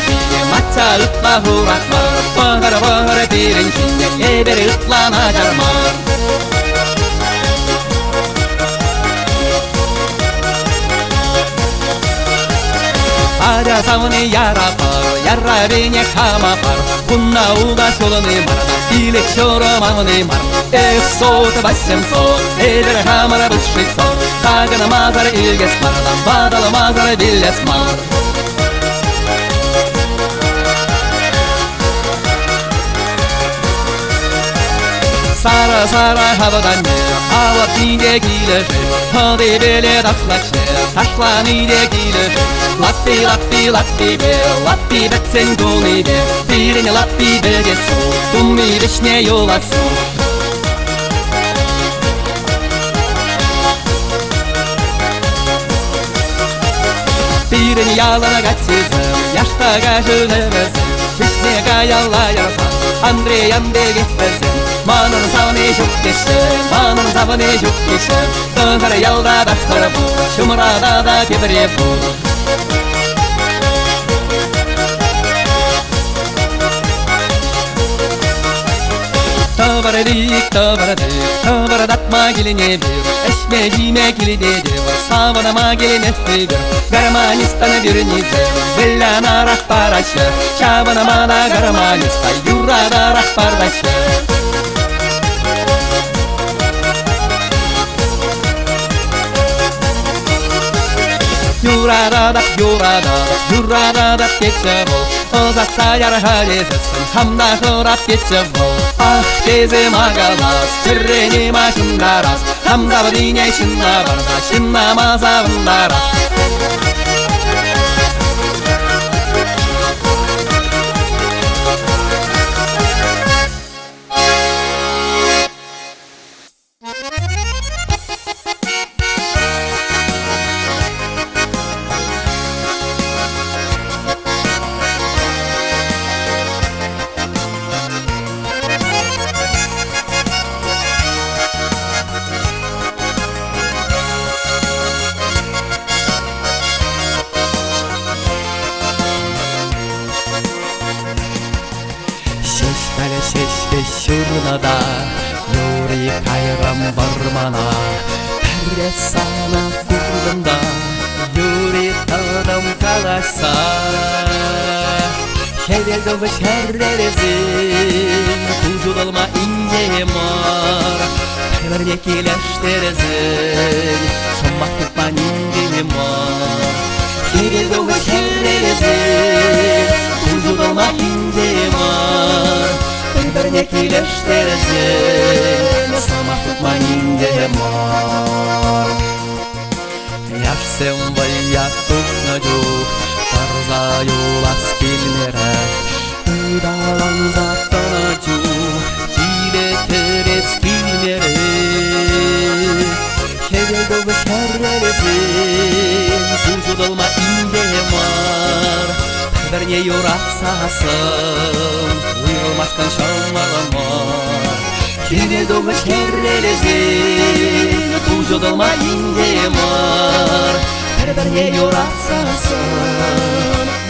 ıtla huratmar, Bahara birinci, eberi ıtla macarmar. Ада сауны ярапар, ярабине хамапар, Пунна уга солоны марда, Илек шороманы мар. Эх, соты 800, эдер хамара быт 600, Тагана мазар илгес марда, Бадала мазар биллес мар. Sara havadan yer, hava pide gilecek, Hadi bele taşlan ide gilecek. Lappi be, lappi betsen goni be, Birine lappi be gesu, Tummi vişne yola su. Бирін ялына қатсызым, яштаға жүнімізім. Чешмеға ялайырсам, Андреям бегетпізім. Манын савыны жүк кешім, манын савыны жүк кешім. Дұғыр ялда да қыр бұл, шымырада да кебіре бұл. Табарадик, табарадатма келіне бір, әшме жиме келіне деп, савынама келіне бір. Гармонистаны біріне бір, біләна рақпарашы, шабынама да гармониста, юрада рақпардашы. Юрададап кетші бұл, ұзатса ярға жезісін, хамда құрап кетші бұл. Ах, тезім ағалас, түррене машындарас, хамда бұдине шынна барда, шынна мазавындарас. Şurnada Yuri kayram varmana Peresana kurdunda Yuri tadam kalasa Şereldomu şerrerezin Kujudalma ince mar Peverne kileşterezin Sommak tutma ince mar Şereldomu şerrerezin Kujudalma ince mar Біріне келештерізін Самақ тұтмайынде мар Яшсен баяқ тұқны жүк Тарза юлас келмері Ұдалан заттаны жүк Кейле терес келмері Шерелдігі шәррелізін Күжудылма инде мар Біріне юрақсасын Uyulmazkan şalmalama Keredoğu şerrelezin Kujudalma ince mar Her yoratsasın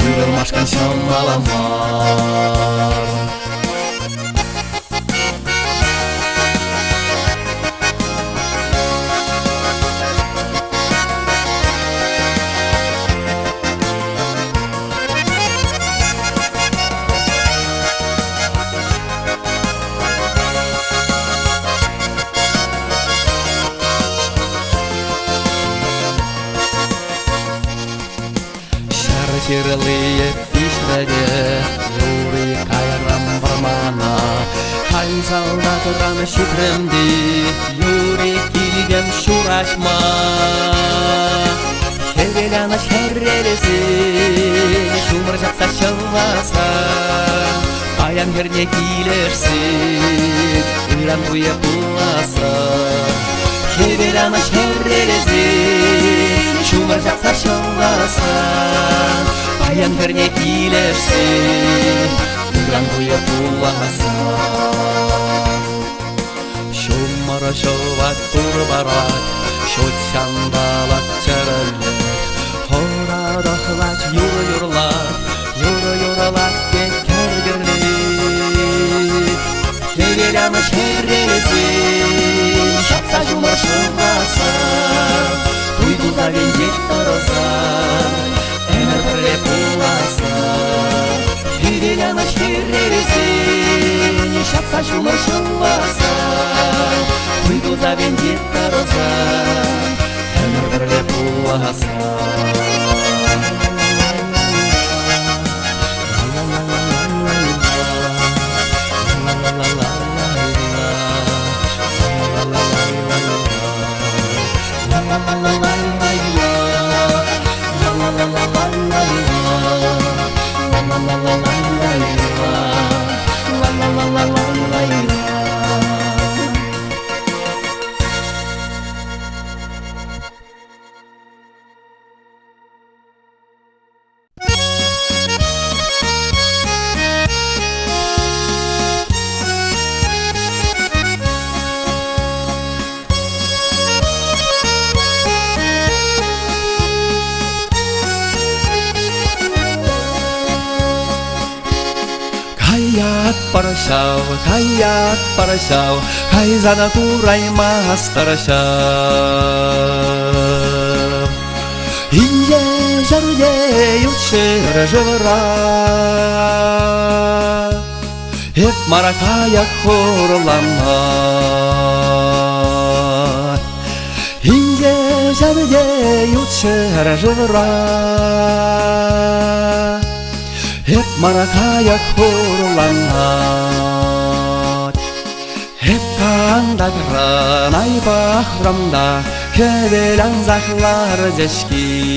Uyulmazkan şalmalama Şirliye işledi Yuri kayram varmana Hayzalda duran şükremdi Yuri kilgem şuraşma Şervelana şerrelezin Şumur жатса şıllasa Ayan yerine gilersin Uyran buya bulasa Şervelana şerrelezin Şumur жатса şıllasa Ayan біріне келерсің Үйран бұйы бұласың Шумары шуат тұрбарат Шут шандалат чарылық Хорадықлат юрлат Юрлат кергірлік Шерелямы шеррелезін Шапса жұмыр шылғасың Туйдуза вендет тұрызың Әмір бірле бұласың Шерелямы шеррелезін Шапса жұмыр шылғасың Туйдуза вендет тұрызың Әмір бірле бұласың Kayak parasyaw Kay zana turay мастершав Инде жарде ютшер жывыра Эп маракая хорлама Инде жарде ютшер жывыра Эп маракая хорлама Эп кандагран ай бахрамда Кевелен захлар дешки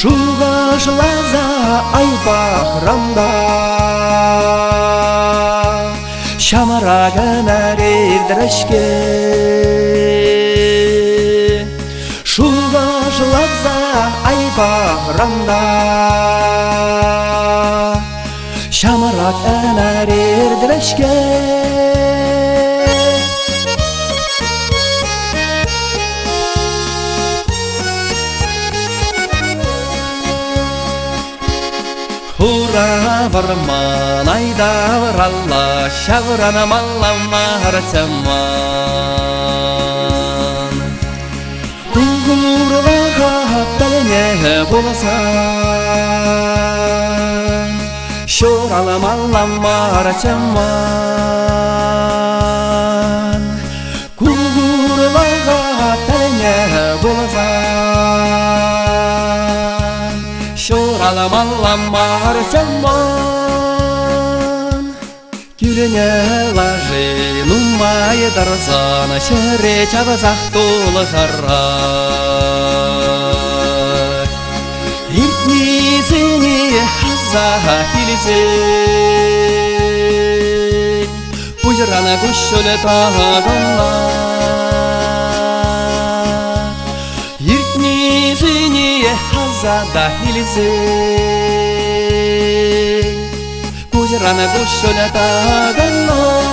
Шуға жылаза ай бахрамда Шамарагын әрелдірішке Шуға жылаза ай бахрамда Шамарагын әрелдірішке Ура варман айда варалла Шаврана маллама арцаман Угурлага тәлене боласан Шурала маллама арцаман Угурлага тәлене боласан Шурала-маллама арчаман Кюлене лажи нумай дарзана Шере чавазах толы жаррай Иртнизини хазаха килизин Пуйрана гушшөле тағанна Иртнизини Зада хилизин Кузерана гушоля тагано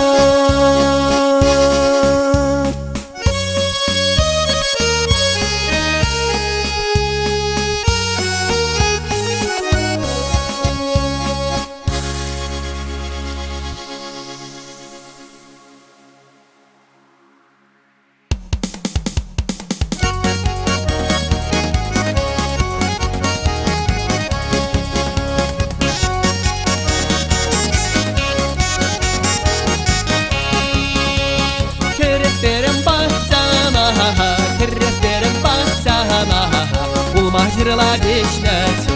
Жырла дешнәтю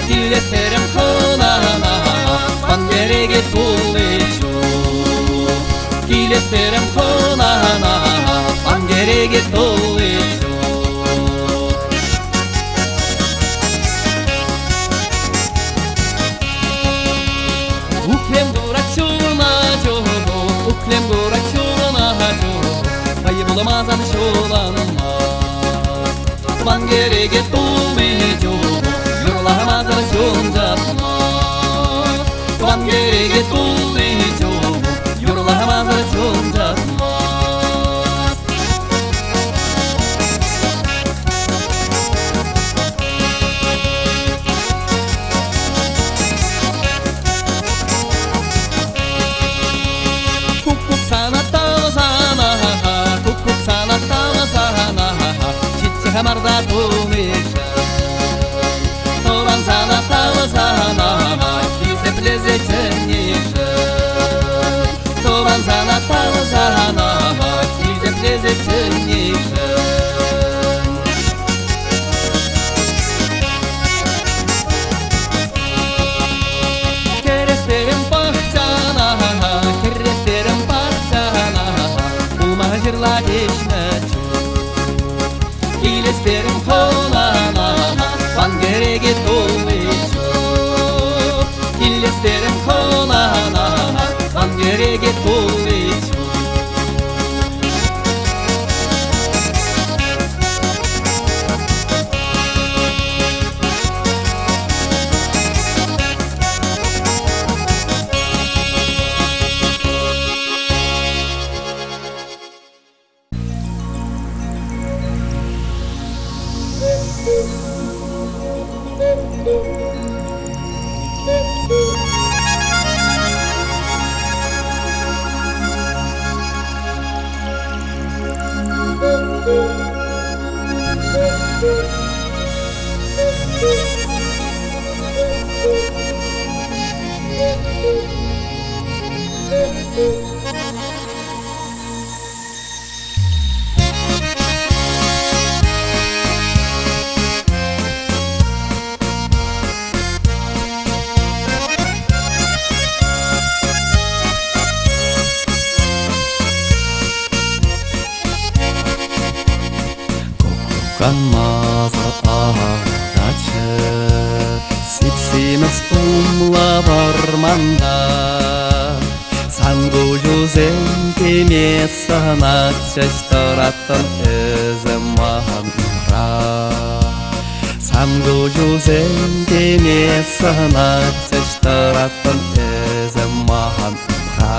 Килестерем хонана Пангереге тулычу Килестерем хонана Пангереге тулычу Уклем дурачуна жобу Уклем дурачуна жобу Байбуламазан шуланма Пангереге тулычу Юрламазан шунжатма Пангереге тулычу Юрламазан шунжатма Кукук санатталзана Кукук санатталзана Хамарда тумиша Тован зана талзана Кизе плезе черниша Тован зана талзана Кизе плезе черниша Керестерем пахчана Керестерем пахчана Умажырла дешнәчу Килестерем хонана Пангереге тулычу Килестерем хонана Пангереге тулычу Канмазы ағачы Сипсиміз ұмлап арманда Саңгу жүзен темесін атшыштыратын өзі маған ұра Саңгу жүзен темесін атшыштыратын өзі маған ұра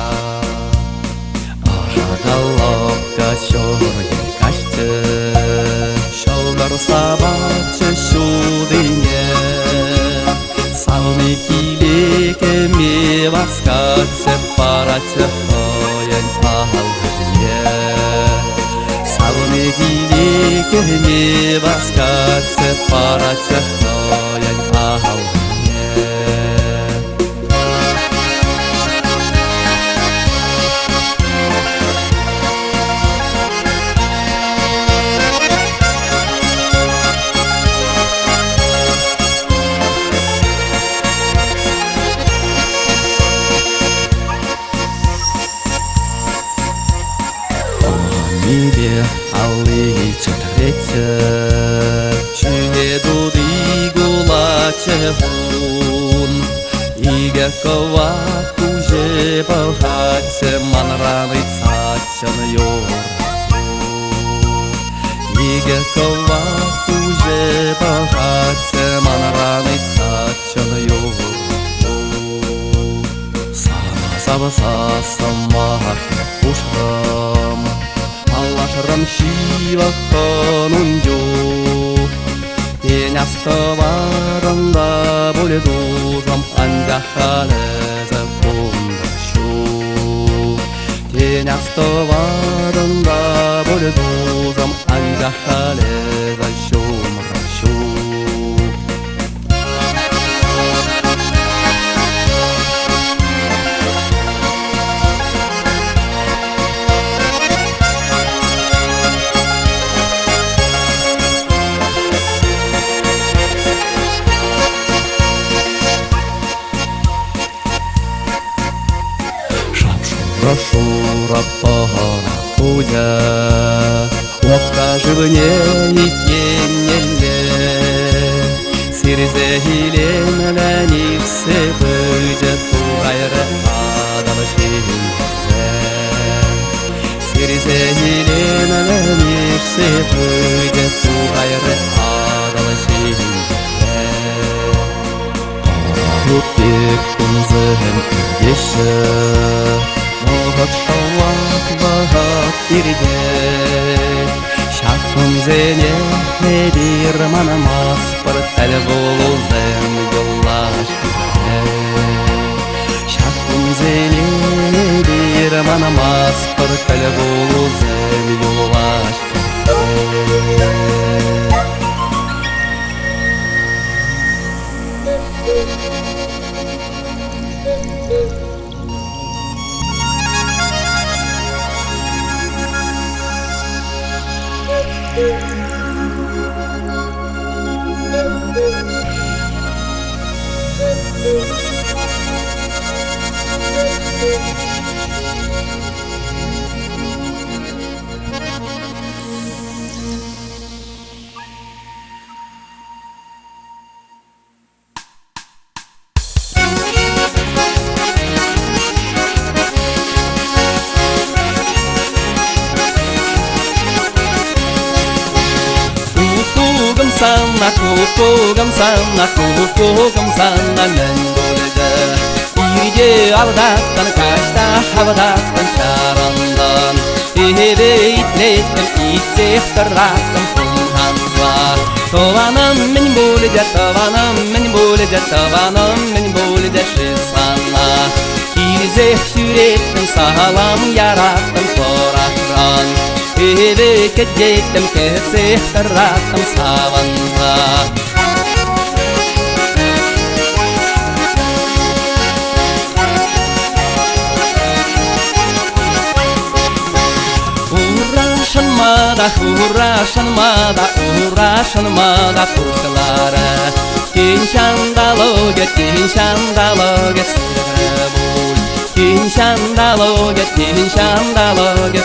Арағалыққа шорге кашты Шолдар сабатчы шудыне Салны килеке ме васкатсы парачы хоян алгыне Салны килеке ме васкатсы парачы хоян алгыне Небе алый чатретчі Чүнеду дигулачы хун Иге кова куже балхачы Манраны сачын yordu Иге кова куже балхачы Манраны сачын yordu Сама сабасасам махи ушрам Аллашрам шива ханунджу Теня стоварында боледузам Анжахалеза фундашу Теня стоварында боледузам Анжахалеза шумрашу Шураппаға кудя Оқта жывыне икеннелле Сирзе хиленле нивсе бөйде Туғайры адал шейінле Сирзе хиленле нивсе бөйде Туғайры адал шейінле Құттек күнзін күргеші Оғат шауақ бағат берде Шақын зене медир манамас Бір тәл болузен yolлаш берде Шақын зене медир манамас Бір тәл болузен yolлаш берде Кукугамсана мен боледы Ириде алдаттан кашта хавадаттан шарандан Эбе итлеттім итсехтыраттым сунханза Тованым мен боледы, тованым мен боледы, тованым мен боледы шисана Ирзех сүреттім сағалам яраттым сорақран Эбе кедеттім кесехтыраттым саванза урашынмада туршылары. Тин шандалоге сырбул. Тин шандалоге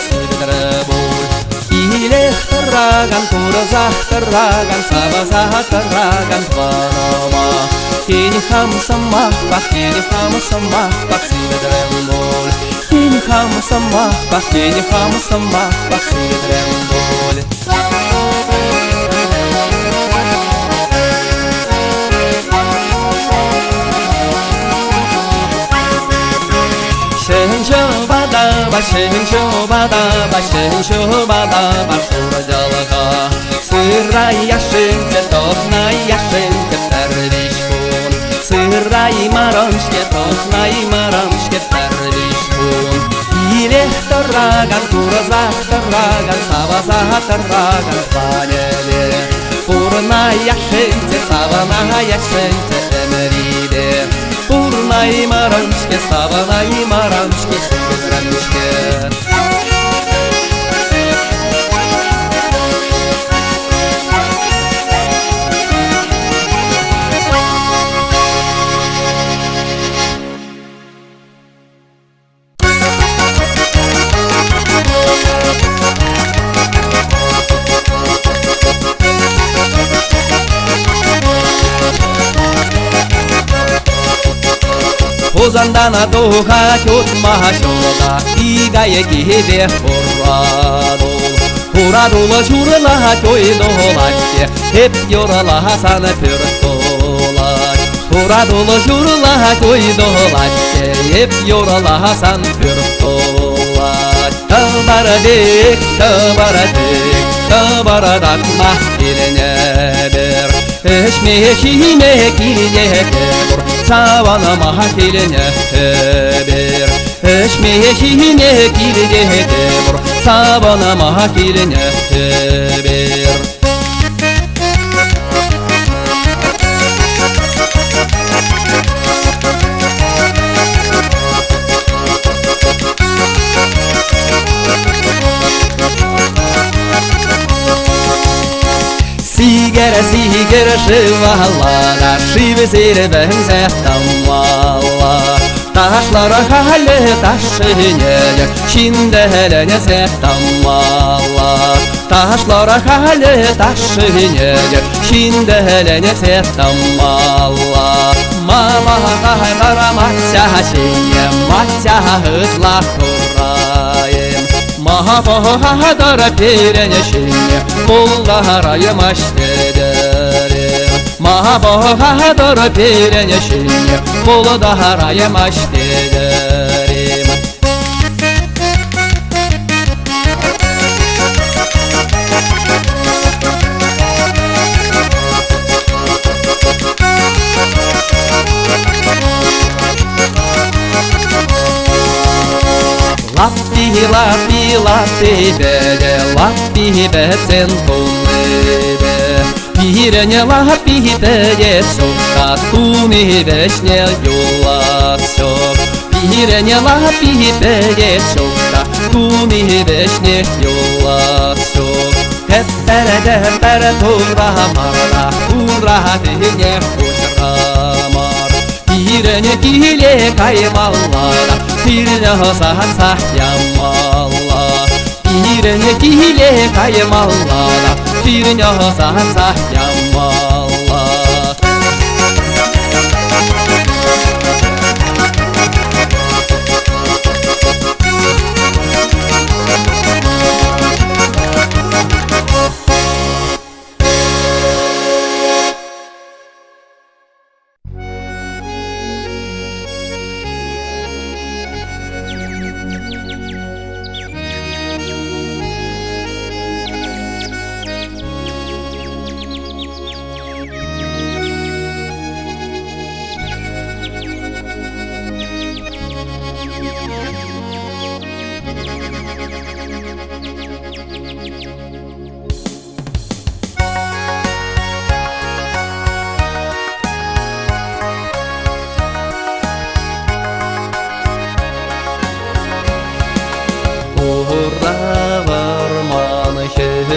сырбул. Илехтыраган, турзахтыраган, сабазахтыраган тванама. Тин хамсамах бах сырбул. Тин хамсамах бах сырбул. Шеншубада шуржалга. Сырай яшенте, тохнай яшенте первишкун. Сырай марамшке, тохнай марамшке первишкун. Илехтыраган, турзахтыраган, сабазахтыраган ванеле. Пурнай яшенте, саванай яшенте эмриде. Пурнай марамшке, саванай марамшке, сыграншке. Озандана тоха тётма шода, игае киде Хурадула журла тойдолаче, хеп ёрала сана пёртолач. Хурадула журла тойдолаче, хеп ёрла сан пёртолач. Табарадатма келенебер. Эшме килебер, саванама келенебер. Эшме килебер, саванама келенебер. Сигер шивалара, шивесире бензеттамвала. Ташлара хале ташынея, шинделене сеттамвала. Ташлара хале ташынея, шинделене сеттамвала. Мама кара матя шине, матя хызла кураем. Махапахадара перенешение, полгарая маштедерем. Махапахадара перенешение, полгарая маштедерем. Лапи бесен туннебе. Пирене лапи беде сюда, туни вешне юласё. Пирене лапи беде сюда, туни вешне юласё. Хеппере тура дыне хутрамар. Пирене киле каймаллара, сирне хосахса ямалла. Пирене киле каймаллара, сирне хосахса ямалла.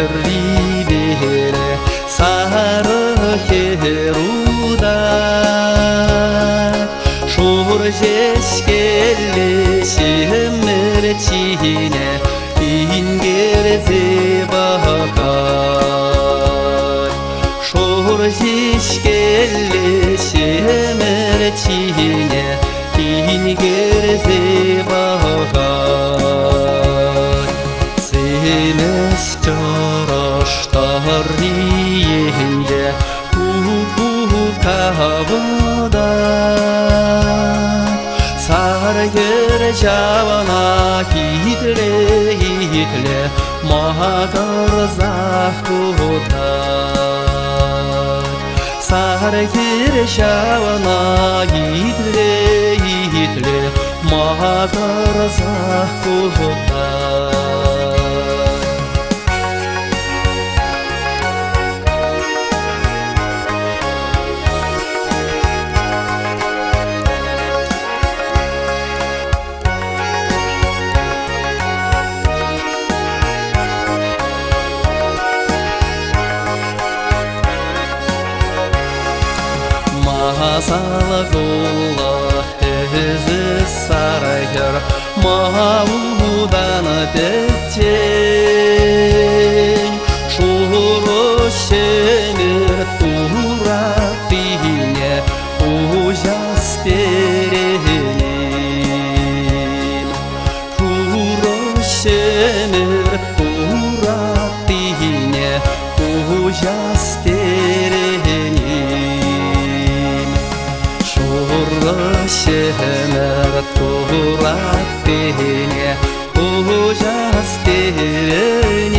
бере сары херуда шур жешкелі шемір тине ингерзе бағар шур жешкелі шемір тине ингерзе бағар семес жараштар иенде кавыда саргер жавана хитле мағар захуда саргер жавана хитле мағар захуда Салгула хезі сарайыр маудан беттен шуры шемір тура бейне ұжас теренен шуры шемір тура бейне ұжас теренен шемер турат бейне ұжас теренен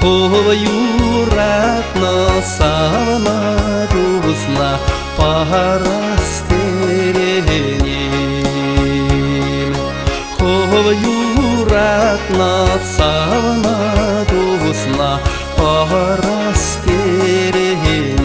хойуратны салма дузна парас теренен хойуратны салма дузна парас теренен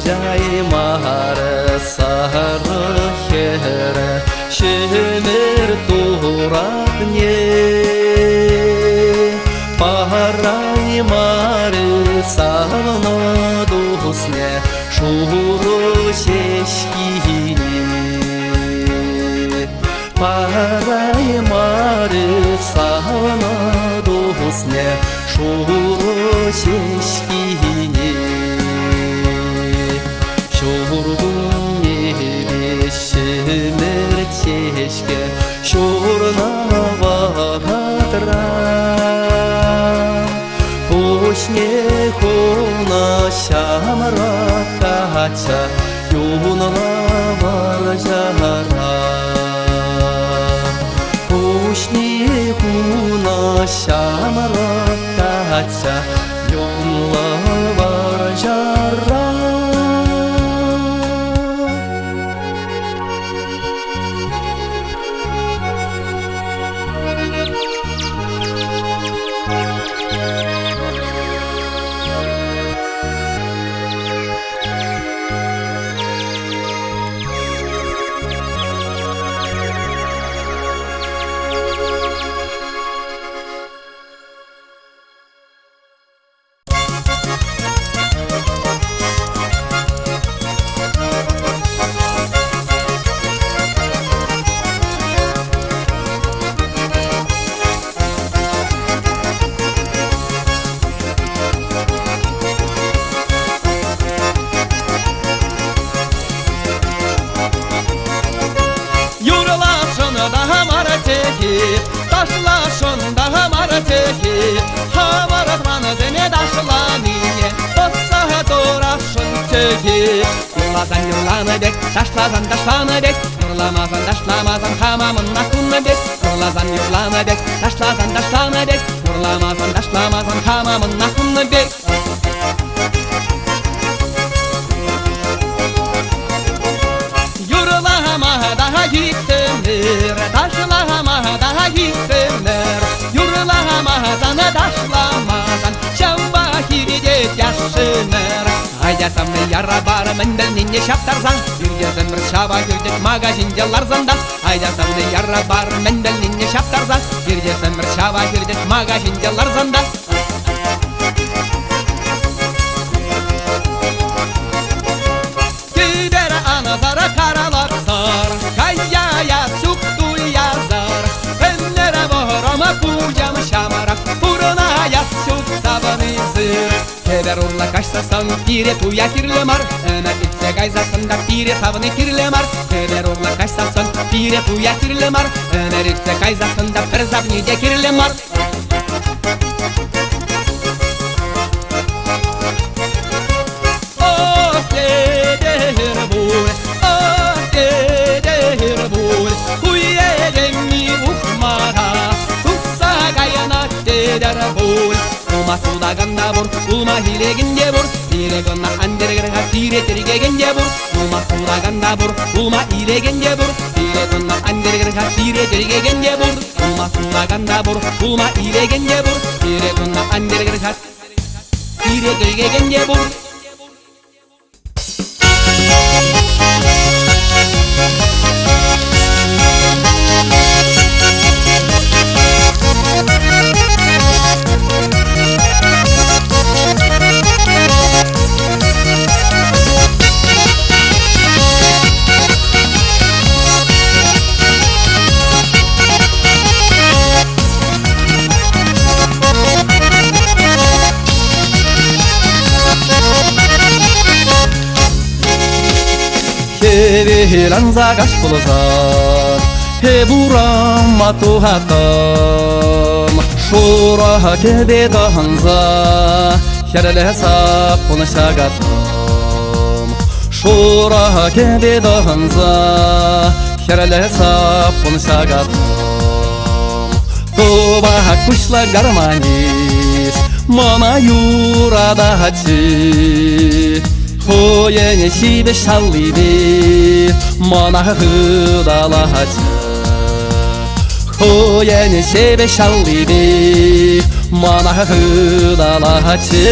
Жаймары сары хері шемір турат не параймары савна дусне шуру шешкине параймары савна дусне шуру шешкине Şurgun nebe şemir çeşke Şurna vahadra Пушне хуна şamra kaça Yunla var jara Пушне хуна şamra kaça Yunla var jara Taşla şunda hamara teki Hamara tmanı zeme daşla mine Bossa doraşın teki Yurlasan yurlana bek Taşlasan taşlana bek Yurlamazan taşlamazan hamamın aklına bek Yurlasan yurlana bek Taşlasan taşlana bek Yurlamazan taşlamazan hamamın aklına bek Айдасамны яра бар мінділненне шаптарсан, Үргезім бір шаба көрдік магазинде ларзанда. Айдасамны яра бар мінділненне шаптарсан, Үргезім бір шаба көрдік магазинде ларзанда. Күдері аназара қаралар сар, Кайяя суқту язар, Өнлері бұғырама пужам шамара, Пурына яс сук сабаны зыр. Кебер урла кашсасан, Тире туя кирлемар, Өмір итсе гайзасында Тире сабыны кирлемар. Кебер урла кашсасан, Тире туя кирлемар, Өмір итсе гайзасында бір забниде кирлемар. Uma sudaganda bor, uma hilegende bor, hilegonna andergerga tire terigende bor. Uma sudaganda bor, uma hilegende bor, hilegonna andergerga tire terigende bor. Uma sudaganda bor, uma hilegende bor, hilegonna andergerga tire terigende bor. Helanza gashpolozan, Heburama tuhatam, Shura hakebeda hanza, Herelesa punashagatam, Shura hakebeda hanza, Herelesa punashagatam. Toba hakushla garmanis, Mana yurada hachi, Hoyene şibe şallidi, Mana hıdalahaçı. Hoyene şibe şallidi, Mana hıdalahaçı.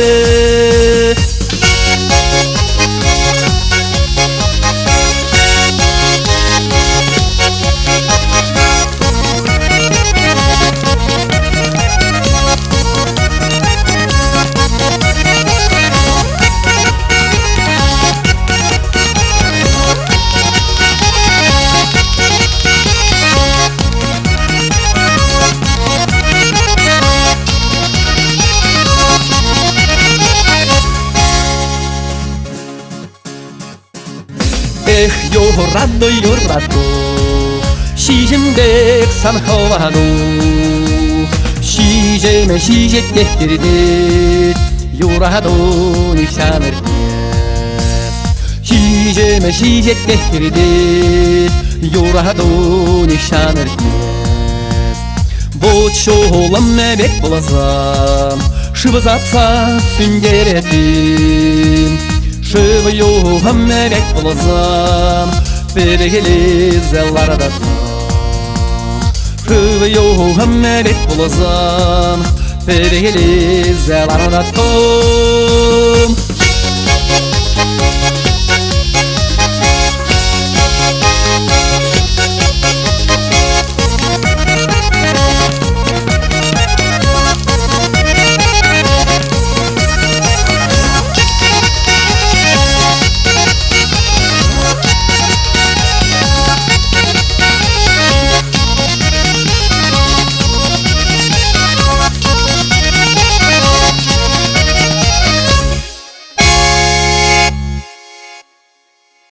Yorrado, yorrado, Şişimdek san havadu, Şişeme şişet getirdi, Yorrado nişan erkez. Şişeme şişet getirdi, Yorrado nişan erkez. Boço olan mebek bulasam, Şıvız atsa süngeretim, Şıvı hammerek bulazam, Bergeli zellarda tam. Şıvı hammerek bulazam, Bergeli zellarda tam.